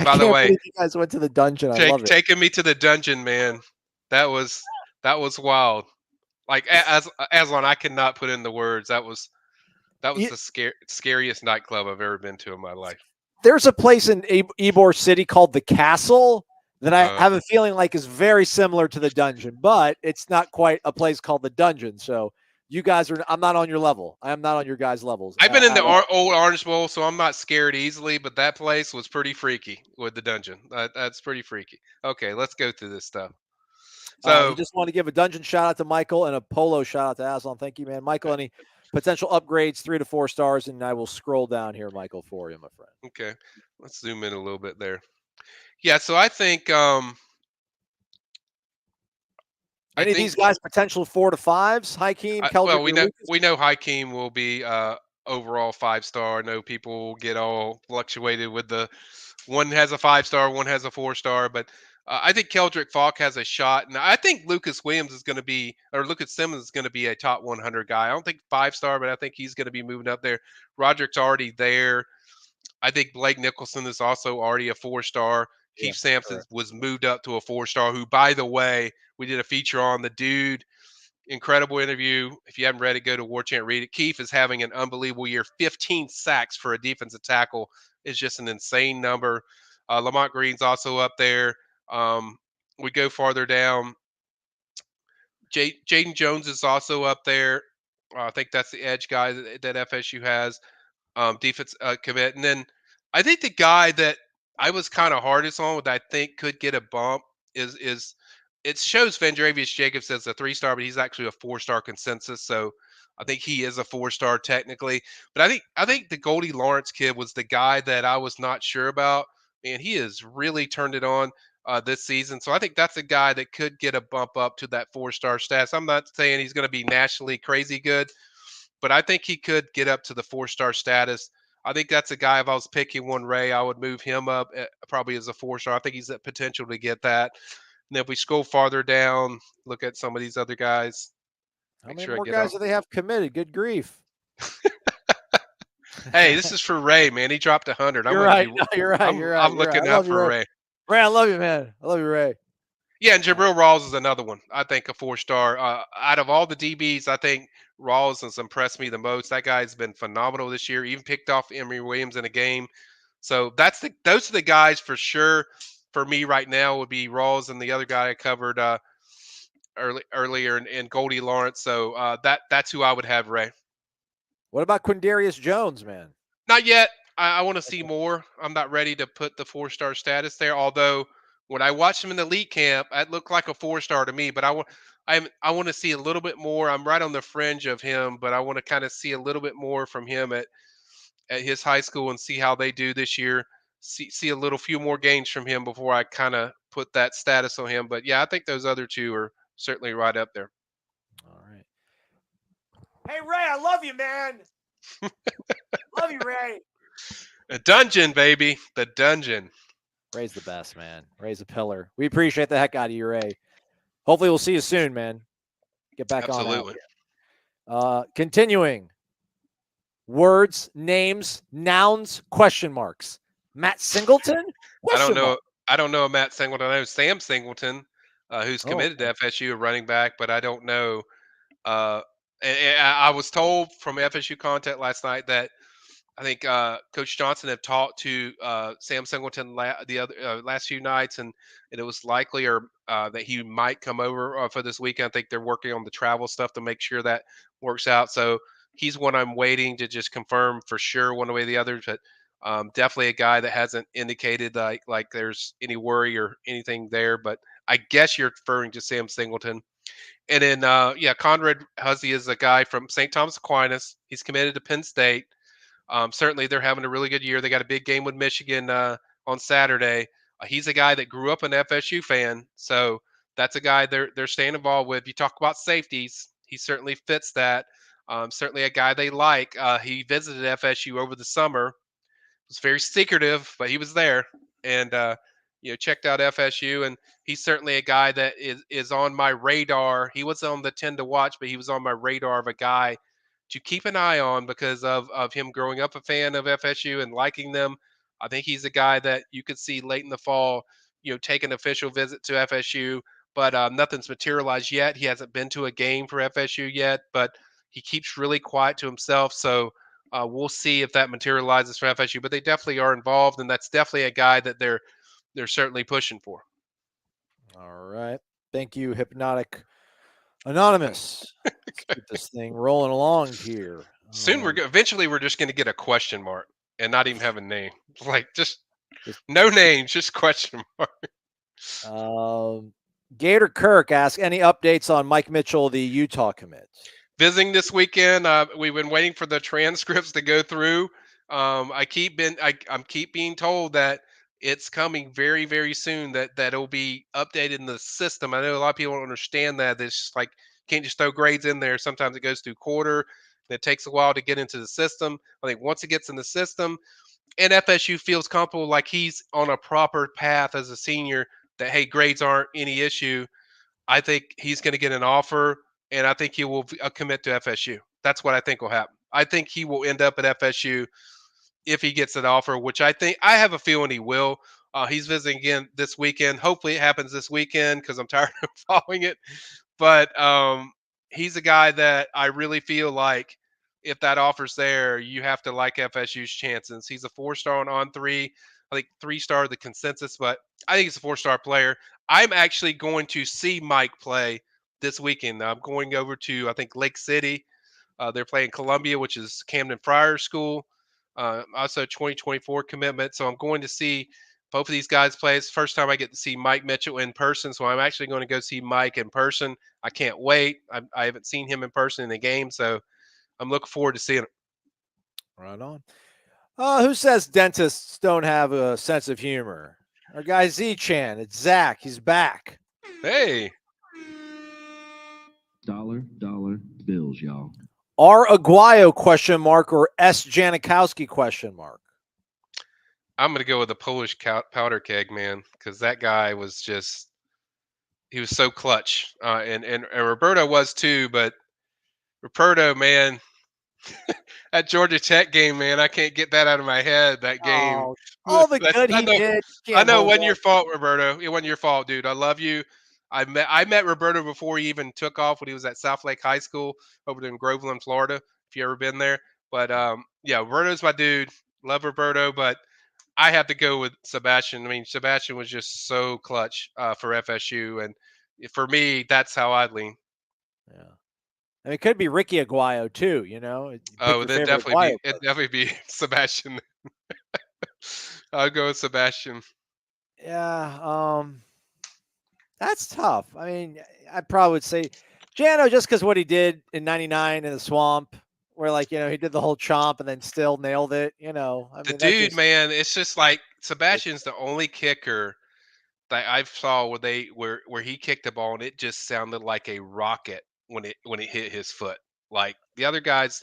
By the way, you guys went to the dungeon. I love it. Taking me to the dungeon, man. That was wild. Like Aslan, I cannot put in the words. That was the scariest nightclub I've ever been to in my life. There's a place in Ybor City called the Castle that I have a feeling like is very similar to the dungeon, but it's not quite a place called the dungeon. So you guys are, I'm not on your level. I am not on your guys' levels. I've been in the old Orange Bowl, so I'm not scared easily, but that place was pretty freaky with the dungeon. That's pretty freaky. Okay, let's go through this stuff. So I just want to give a dungeon shout out to Michael and a polo shout out to Aslan. Thank you, man. Michael, any potential upgrades, 3 to 4 stars, and I will scroll down here, Michael, for you, my friend. Okay, let's zoom in a little bit there. Yeah, so I think any of these guys potential 4 to 5s? Hakeem, Keldrick, well, we know Hakeem will be overall 5-star. I know people get all fluctuated with the one has a 5-star, one has a 4-star, but I think Keldrick Falk has a shot, and I think Lucas Simmons is going to be a top 100 guy. I don't think 5-star, but I think he's going to be moving up there. Roderick's already there. I think Blake Nicholson is also already a 4-star. Keith Sampson was moved up to a 4-star, who, by the way, we did a feature on the dude. Incredible interview. If you haven't read it, go to Warchant, read it. Keith is having an unbelievable year. 15 sacks for a defensive tackle is just an insane number. Lamont Green's also up there. We go farther down. Jaden Jones is also up there. I think that's the edge guy that FSU has. Defense commit. And then I think the guy that I was kind of hardest on, that I think could get a bump is it shows Vandravius Jacobs as a 3-star, but he's actually a 4-star consensus. So I think he is a 4-star technically. But I think the Goldie Lawrence kid was the guy that I was not sure about. Man, he has really turned it on this season. So I think that's a guy that could get a bump up to that 4-star status. I'm not saying he's going to be nationally crazy good, but I think he could get up to the 4-star status. I think that's a guy, if I was picking one, Ray, I would move him up probably as a 4-star. I think he's got potential to get that. And then if we scroll farther down, look at some of these other guys. How many more guys do they have committed? Good grief. Hey, this is for Ray, man. He dropped 100. You're right. You're right. I'm looking out for Ray. Ray, I love you, man. I love you, Ray. Yeah, and Jabril Rawls is another one. I think a 4-star. Out of all the DBs, I think Rawls has impressed me the most. That guy's been phenomenal this year. Even picked off Emory Williams in a game. So those are the guys for sure. For me right now would be Rawls and the other guy I covered earlier and Goldie Lawrence. So that's who I would have, Ray. What about Quindarius Jones, man? Not yet. I want to see more. I'm not ready to put the 4-star status there. Although when I watched him in the elite camp, it looked like a 4-star to me. But I want to see a little bit more. I'm right on the fringe of him, but I want to kind of see a little bit more from him at his high school and see how they do this year. See a few more gains from him before I kind of put that status on him. But yeah, I think those other two are certainly right up there. All right. Hey, Ray, I love you, man. Love you, Ray. The dungeon, baby. The dungeon. Ray's the best, man. Ray's a pillar. We appreciate the heck out of you, Ray. Hopefully we'll see you soon, man. Get back on. Absolutely. Continuing. words, names, nouns, question marks. Matt Singleton? I don't Question know. mark. I don't know Matt Singleton. I know Sam Singleton, who's Oh, committed to FSU, a running back, but I don't know. Uh, and I was told from FSU contact last night that I think Coach Johnson had talked to Sam Singleton the other last few nights, and it was likely or that he might come over for this weekend. I think they're working on the travel stuff to make sure that works out. So he's one I'm waiting to just confirm for sure one way or the other. But definitely a guy that hasn't indicated like there's any worry or anything there. But I guess you're referring to Sam Singleton. And then yeah, Conrad Huzzy is a guy from St. Thomas Aquinas. He's committed to Penn State. Certainly, they're having a really good year. They got a big game with Michigan on Saturday. He's a guy that grew up an FSU fan, so that's a guy they're staying involved with. You talk about safeties, he certainly fits that. Certainly a guy they like. He visited FSU over the summer. Was very secretive, but he was there and checked out FSU. And he's certainly a guy that is on my radar. He was on the 10 to watch, but he was on my radar of a guy to keep an eye on because of him growing up a fan of FSU and liking them. I think he's a guy that you could see late in the fall, take an official visit to FSU, but nothing's materialized yet. He hasn't been to a game for FSU yet, but he keeps really quiet to himself. So we'll see if that materializes for FSU. But they definitely are involved, and that's definitely a guy that they're certainly pushing for. all right. Thank you, Hypnotic Anonymous. Let's keep this thing rolling along here. Soon eventually we're just going to get a question mark and not even have a name. Like just no names, just question mark. Gator Kirk asks, any updates on Mike Mitchell, the Utah commit? Visiting this weekend. We've been waiting for the transcripts to go through. I'm keep being told that it's coming very, very soon. That it'll be updated in the system. I know a lot of people don't understand that. It's just like can't just throw grades in there. Sometimes it goes through quarter. It takes a while to get into the system. I think once it gets in the system, and FSU feels comfortable like he's on a proper path as a senior, that hey, grades aren't any issue. I think he's going to get an offer, and I think he will commit to FSU. That's what I think will happen. I think he will end up at FSU if he gets an offer, which I have a feeling he will. He's visiting again this weekend. Hopefully, it happens this weekend because I'm tired of following it. But he's a guy that I really feel like if that offer's there, you have to like FSU's chances. He's a 4-star on 3. I think 3-star the consensus, but I think he's a 4-star player. I'm actually going to see Mike play this weekend. I'm going over to, I think, Lake City. They're playing Columbia, which is Camden Frier School. Also 2024 commitment. So I'm going to see both of these guys play. It's the first time I get to see Mike Mitchell in person. So I'm actually going to go see Mike in person. I can't wait. I haven't seen him in person in a game. So I'm looking forward to seeing him. Right on. Who says dentists don't have a sense of humor? Our guy Z-Chan. It's Zach. He's back. Hey. Dollar bills, y'all. R. Aguayo question mark or S. Janikowski question mark? I'm going to go with the Polish powder keg, man, because that guy was he was so clutch. And Roberto was too, but Roberto, man, that Georgia Tech game, man, I can't get that out of my head, that game. Oh, all the good he did. I know it wasn't your fault, Roberto. It wasn't your fault, dude. I love you. I met Roberto before he even took off when he was at South Lake High School over in Groveland, Florida, if you ever been there. But yeah, Roberto's my dude. Love Roberto, but I have to go with Sebastian. I mean, Sebastian was just so clutch for FSU, and for me, that's how I lean. Yeah, and it could be Ricky Aguayo too. Oh, it'd definitely be Sebastian. I'll go with Sebastian. Yeah, that's tough. I mean, I probably would say Jano just because what he did in '99 in the swamp, where he did the whole chomp and then still nailed it. I mean, dude, man, it's just like Sebastian's the only kicker that I saw where he kicked the ball and it just sounded like a rocket when it hit his foot. Like the other guys,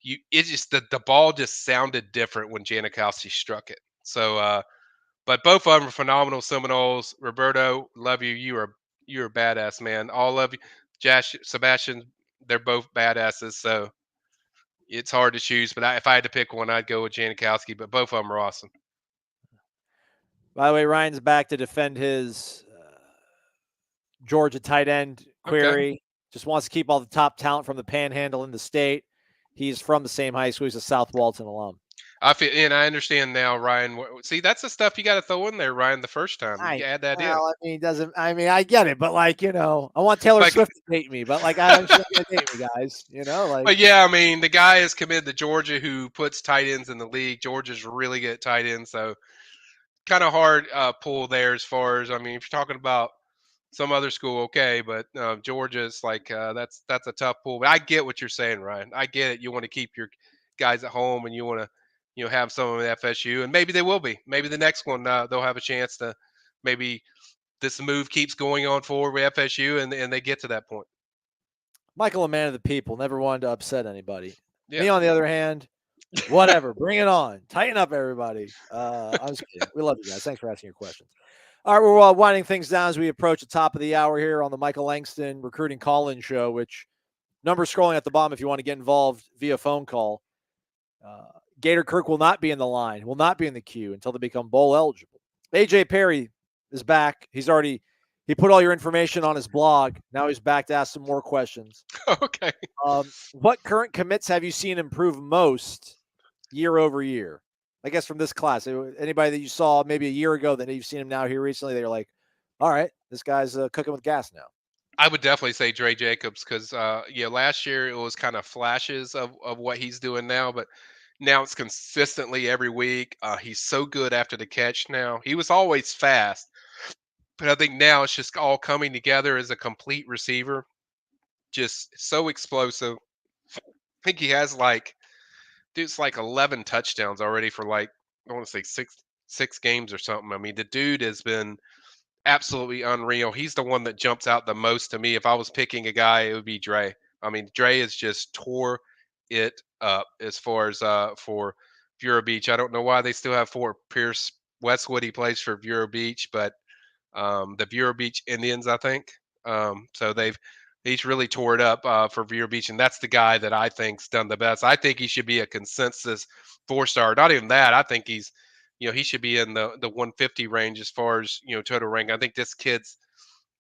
it just the ball just sounded different when Janikowski struck it. So, but both of them are phenomenal Seminoles. Roberto, love you. You're a badass, man. All of you, Sebastian, they're both badasses. So, it's hard to choose. But if I had to pick one, I'd go with Janikowski. But both of them are awesome. By the way, Ryan's back to defend his Georgia tight end query. Okay. Just wants to keep all the top talent from the Panhandle in the state. He's from the same high school. He's a South Walton alum. And I understand now, Ryan. See, that's the stuff you got to throw in there, Ryan. The first time you add that in. I mean, I get it, but I want Taylor Swift to date me, but I don't want to date me, guys. But yeah, I mean, the guy is committed to Georgia, who puts tight ends in the league. Georgia's really good at tight ends, so kind of hard pull there as far as, I mean, if you're talking about some other school, okay, but Georgia's that's a tough pull. But I get what you're saying, Ryan. I get it. You want to keep your guys at home, and you want to have some of them at FSU, and maybe they will be. Maybe the next one they'll have a chance to. Maybe this move keeps going on forward with FSU, and they get to that point. Michael, a man of the people, never wanted to upset anybody. Yeah. Me, on the other hand, whatever. Bring it on. Tighten up, everybody. I'm just kidding. We love you guys. Thanks for asking your questions. All right, we're winding things down as we approach the top of the hour here on the Michael Langston Recruiting Call-In Show, which number scrolling at the bottom if you want to get involved via phone call. Gator Kirk will not be in the line, will not be in the queue until they become bowl eligible. AJ Perry is back. He put all your information on his blog. Now he's back to ask some more questions. Okay. What current commits have you seen improve most year over year? I guess from this class, anybody that you saw maybe a year ago that you've seen him now here recently, they're like, all right, this guy's cooking with gas now. I would definitely say Dre Jacobs because, last year it was kind of flashes of what he's doing now, but now it's consistently every week. He's so good after the catch now. He was always fast, but I think now it's just all coming together as a complete receiver. Just so explosive. I think he has dude's 11 touchdowns already for I want to say six games or something. I mean, the dude has been absolutely unreal. He's the one that jumps out the most to me. If I was picking a guy, it would be Dre. I mean, Dre has just tore it up as far as for Vero Beach. I don't know why they still have Fort Pierce Westwood. He plays for Vero Beach, but the Vero Beach Indians, I think. So he's really tore it up for Vero Beach, and that's the guy that I think's done the best. I think he should be a consensus 4-star. Not even that. I think he's, he should be in the 150 range as far as total rank. I think this kid's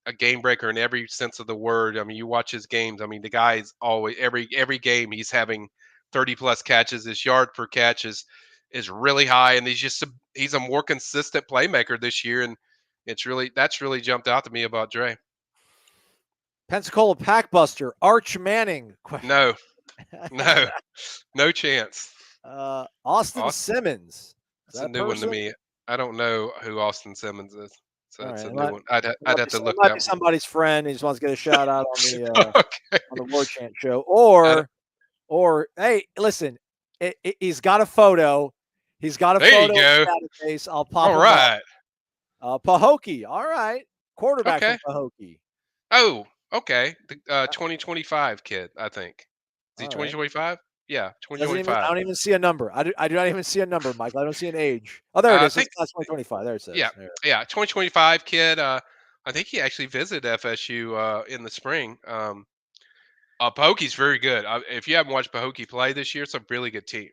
a game breaker in every sense of the word. I mean, you watch his games. I mean, the guy's always every game he's having 30 plus catches. His yard per catch is really high, and he's a more consistent playmaker this year, and that's really jumped out to me about Dre. Pensacola Packbuster, Arch Manning. No chance. Austin Simmons. That's a new one to me. I don't know who Austin Simmons is. So that's a new one. I'd have to look that. Might that be somebody's friend. He just wants to get a shout out on the okay. on the Warchant show. Or hey, listen, he's got a photo. He's got a there photo. You go. Database. I'll pop. All right. Pahokee. All right. Quarterback okay. from Pahokee. Oh, okay. The 2025 kid, I think. Is he 2025? Yeah, 2025. I don't even see a number. I do not even see a number, Michael. I don't see an age. Oh, there it is. It's 2025. There it says. Yeah, yeah, 2025 kid. I think he actually visited FSU in the spring. Pahokee's very good. If you haven't watched Pahokee play this year, it's a really good team.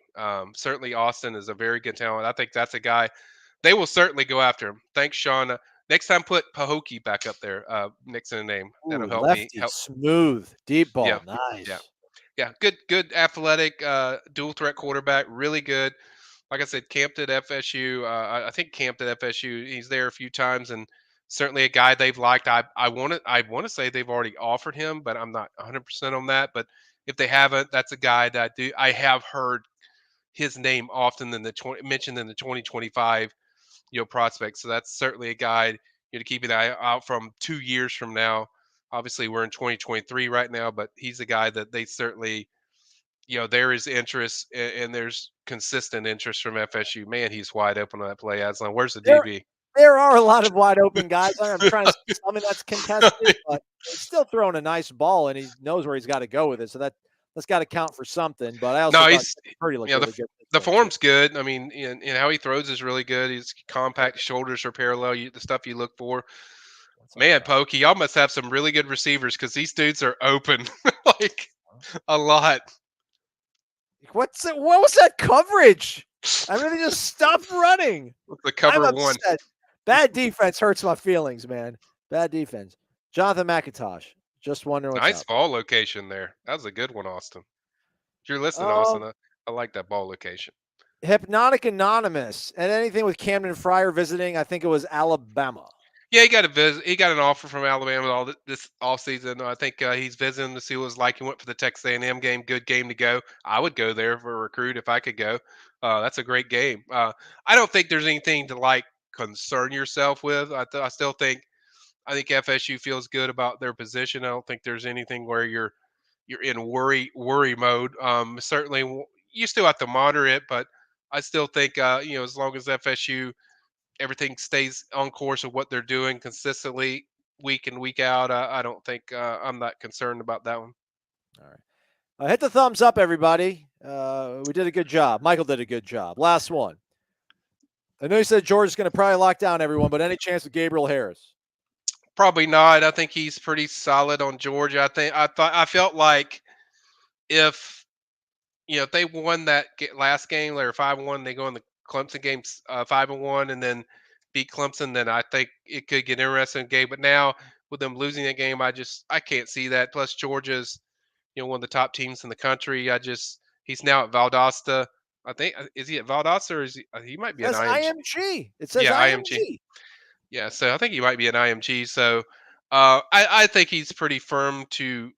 Certainly, Austin is a very good talent. I think that's a guy they will certainly go after him. Thanks, Sean. Next time, put Pahokee back up there next to the name. That'll help lefty, me. Smooth, deep ball, yeah. nice. Yeah, good athletic, dual threat quarterback, really good. Like I said, camped at FSU. I think camped at FSU. He's there a few times, and certainly a guy they've liked. I want to say they've already offered him, but I'm not 100% on that. But if they haven't, that's a guy that I have heard his name often mentioned in the 2025 prospects. So that's certainly a guy to keep an eye out from 2 years from now. Obviously, we're in 2023 right now, but he's a guy that they certainly, there is interest and there's consistent interest from FSU. Man, he's wide open on that play, Aslan. Where's the DB? There are a lot of wide open guys. I'm trying to see something that's contested, but he's still throwing a nice ball, and he knows where he's got to go with it. So that's got to count for something. But I also he's pretty really good. The form's good. I mean, and how he throws is really good. He's compact, shoulders are parallel. The stuff you look for. Man, Pokey, y'all must have some really good receivers because these dudes are open like a lot. What was that coverage? Everything just stopped running. The cover I'm one. upset. Bad defense hurts my feelings, man. Bad defense. Jonathan McIntosh, just wondering what's Nice up. ball location there. That was a good one, Austin. If you're listening, Austin, I like that ball location. Hypnotic Anonymous and anything with Camden Frier visiting. I think it was Alabama. Yeah, he got a visit. He got an offer from Alabama all this offseason. I think he's visiting to see what it's like. He went for the Texas A&M game. Good game to go. I would go there for a recruit if I could go. That's a great game. I don't think there's anything to like concern yourself with. I still think FSU feels good about their position. I don't think there's anything where you're in worry mode. Certainly, you still have to monitor it, but I still think as long as FSU everything stays on course of what they're doing consistently week in week out, I don't think I'm not concerned about that one. All right. Hit the thumbs up, everybody. We did a good job. Michael did a good job. Last one. I know you said George is going to probably lock down everyone, but any chance of Gabriel Harris? Probably not. I think he's pretty solid on Georgia. I felt like if if they won that last game, they were 5-1. They go in the Clemson games 5-1, and then beat Clemson. Then I think it could get interesting game. But now with them losing that game, I can't see that. Plus Georgia's one of the top teams in the country. He's now at Valdosta. I think is he at Valdosta or is he might be an IMG. It says IMG. Yeah, so I think he might be an IMG. So I think he's pretty firm to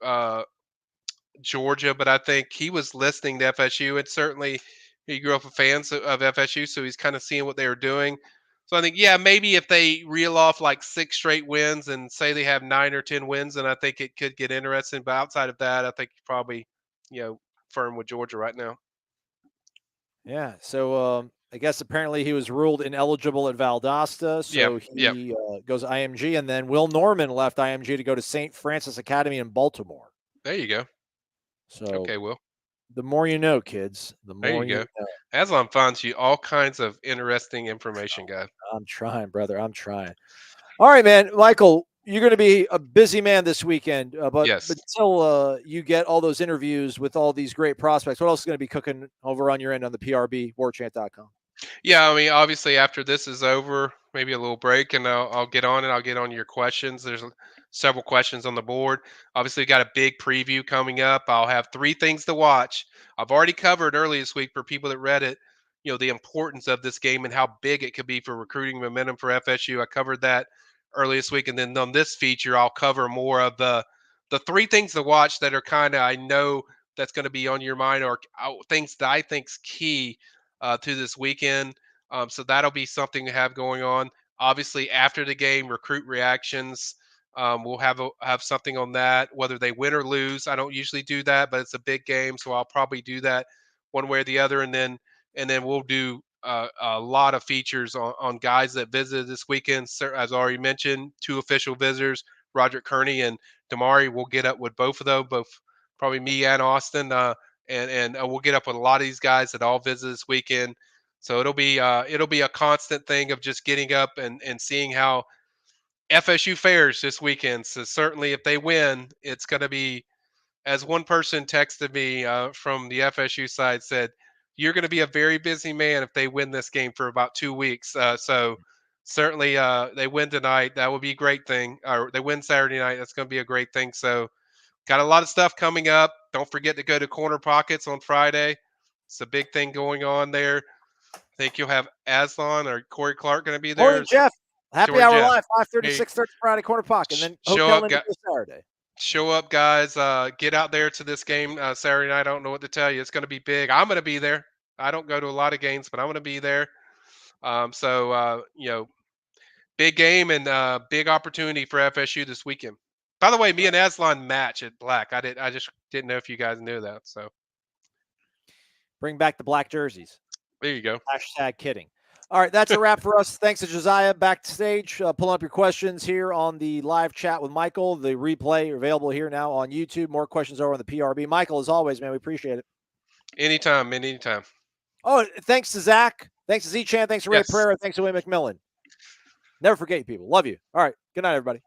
Georgia, but I think he was listening to FSU, and certainly he grew up a fan of FSU, so he's kind of seeing what they were doing. So I think, yeah, maybe if they reel off like 6 straight wins and say they have 9 or 10 wins, then I think it could get interesting. But outside of that, I think probably, firm with Georgia right now. Yeah. So I guess apparently he was ruled ineligible at Valdosta, so he goes IMG, and then Will Norman left IMG to go to St. Francis Academy in Baltimore. There you go. So okay, Will. The more you know, kids. The more there you go. Know. Aslan finds you all kinds of interesting information, guys. I'm trying, brother. I'm trying. All right, man. Michael, you're going to be a busy man this weekend, but until you get all those interviews with all these great prospects, what else is going to be cooking over on your end on the PRB, Warchant.com? Yeah, I mean, obviously after this is over, maybe a little break, and I'll get on it. I'll get on your questions. There's several questions on the board. Obviously, got a big preview coming up. I'll have 3 things to watch. I've already covered early this week for people that read it, the importance of this game and how big it could be for recruiting momentum for FSU. I covered that early this week, and then on this feature, I'll cover more of the 3 things to watch that are kind of, I know that's going to be on your mind, or things that I think's key to this weekend. So that'll be something to have going on. Obviously, after the game, recruit reactions. We'll have something on that, whether they win or lose. I don't usually do that, but it's a big game, so I'll probably do that one way or the other. And then we'll do a lot of features on guys that visited this weekend. As already mentioned, 2 official visitors, Roderick Kearney and Damari. We'll get up with both of those, both probably me and Austin. And we'll get up with a lot of these guys that all visit this weekend. So it'll be a constant thing of just getting up and seeing how FSU fares this weekend. So certainly if they win, it's going to be, as one person texted me from the FSU side said, you're going to be a very busy man if they win this game for about 2 weeks. So certainly they win tonight. That would be a great thing. Or they win Saturday night. That's going to be a great thing. So got a lot of stuff coming up. Don't forget to go to Corner Pockets on Friday. It's a big thing going on there. I think you'll have Aslan or Corey Clark going to be there. Morning, Jeff. Happy Hour Live, 5:30, 6:30 Friday, Corner Pocket, and then Hotel India Saturday. Show up, guys. Get out there to this game Saturday night. I don't know what to tell you. It's going to be big. I'm going to be there. I don't go to a lot of games, but I'm going to be there. Big game and big opportunity for FSU this weekend. By the way, me and Aslan match at black. I just didn't know if you guys knew that. So bring back the black jerseys. There you go. Hashtag kidding. All right, that's a wrap for us. Thanks to Josiah backstage. Pulling up your questions here on the live chat with Michael. The replay available here now on YouTube. More questions over on the PRB. Michael, as always, man, we appreciate it. Anytime, man, anytime. Oh, thanks to Zach. Thanks to Z-Chan. Thanks to Ray Pereira. Thanks to Wayne McMillan. Never forget you people. Love you. All right. Good night, everybody.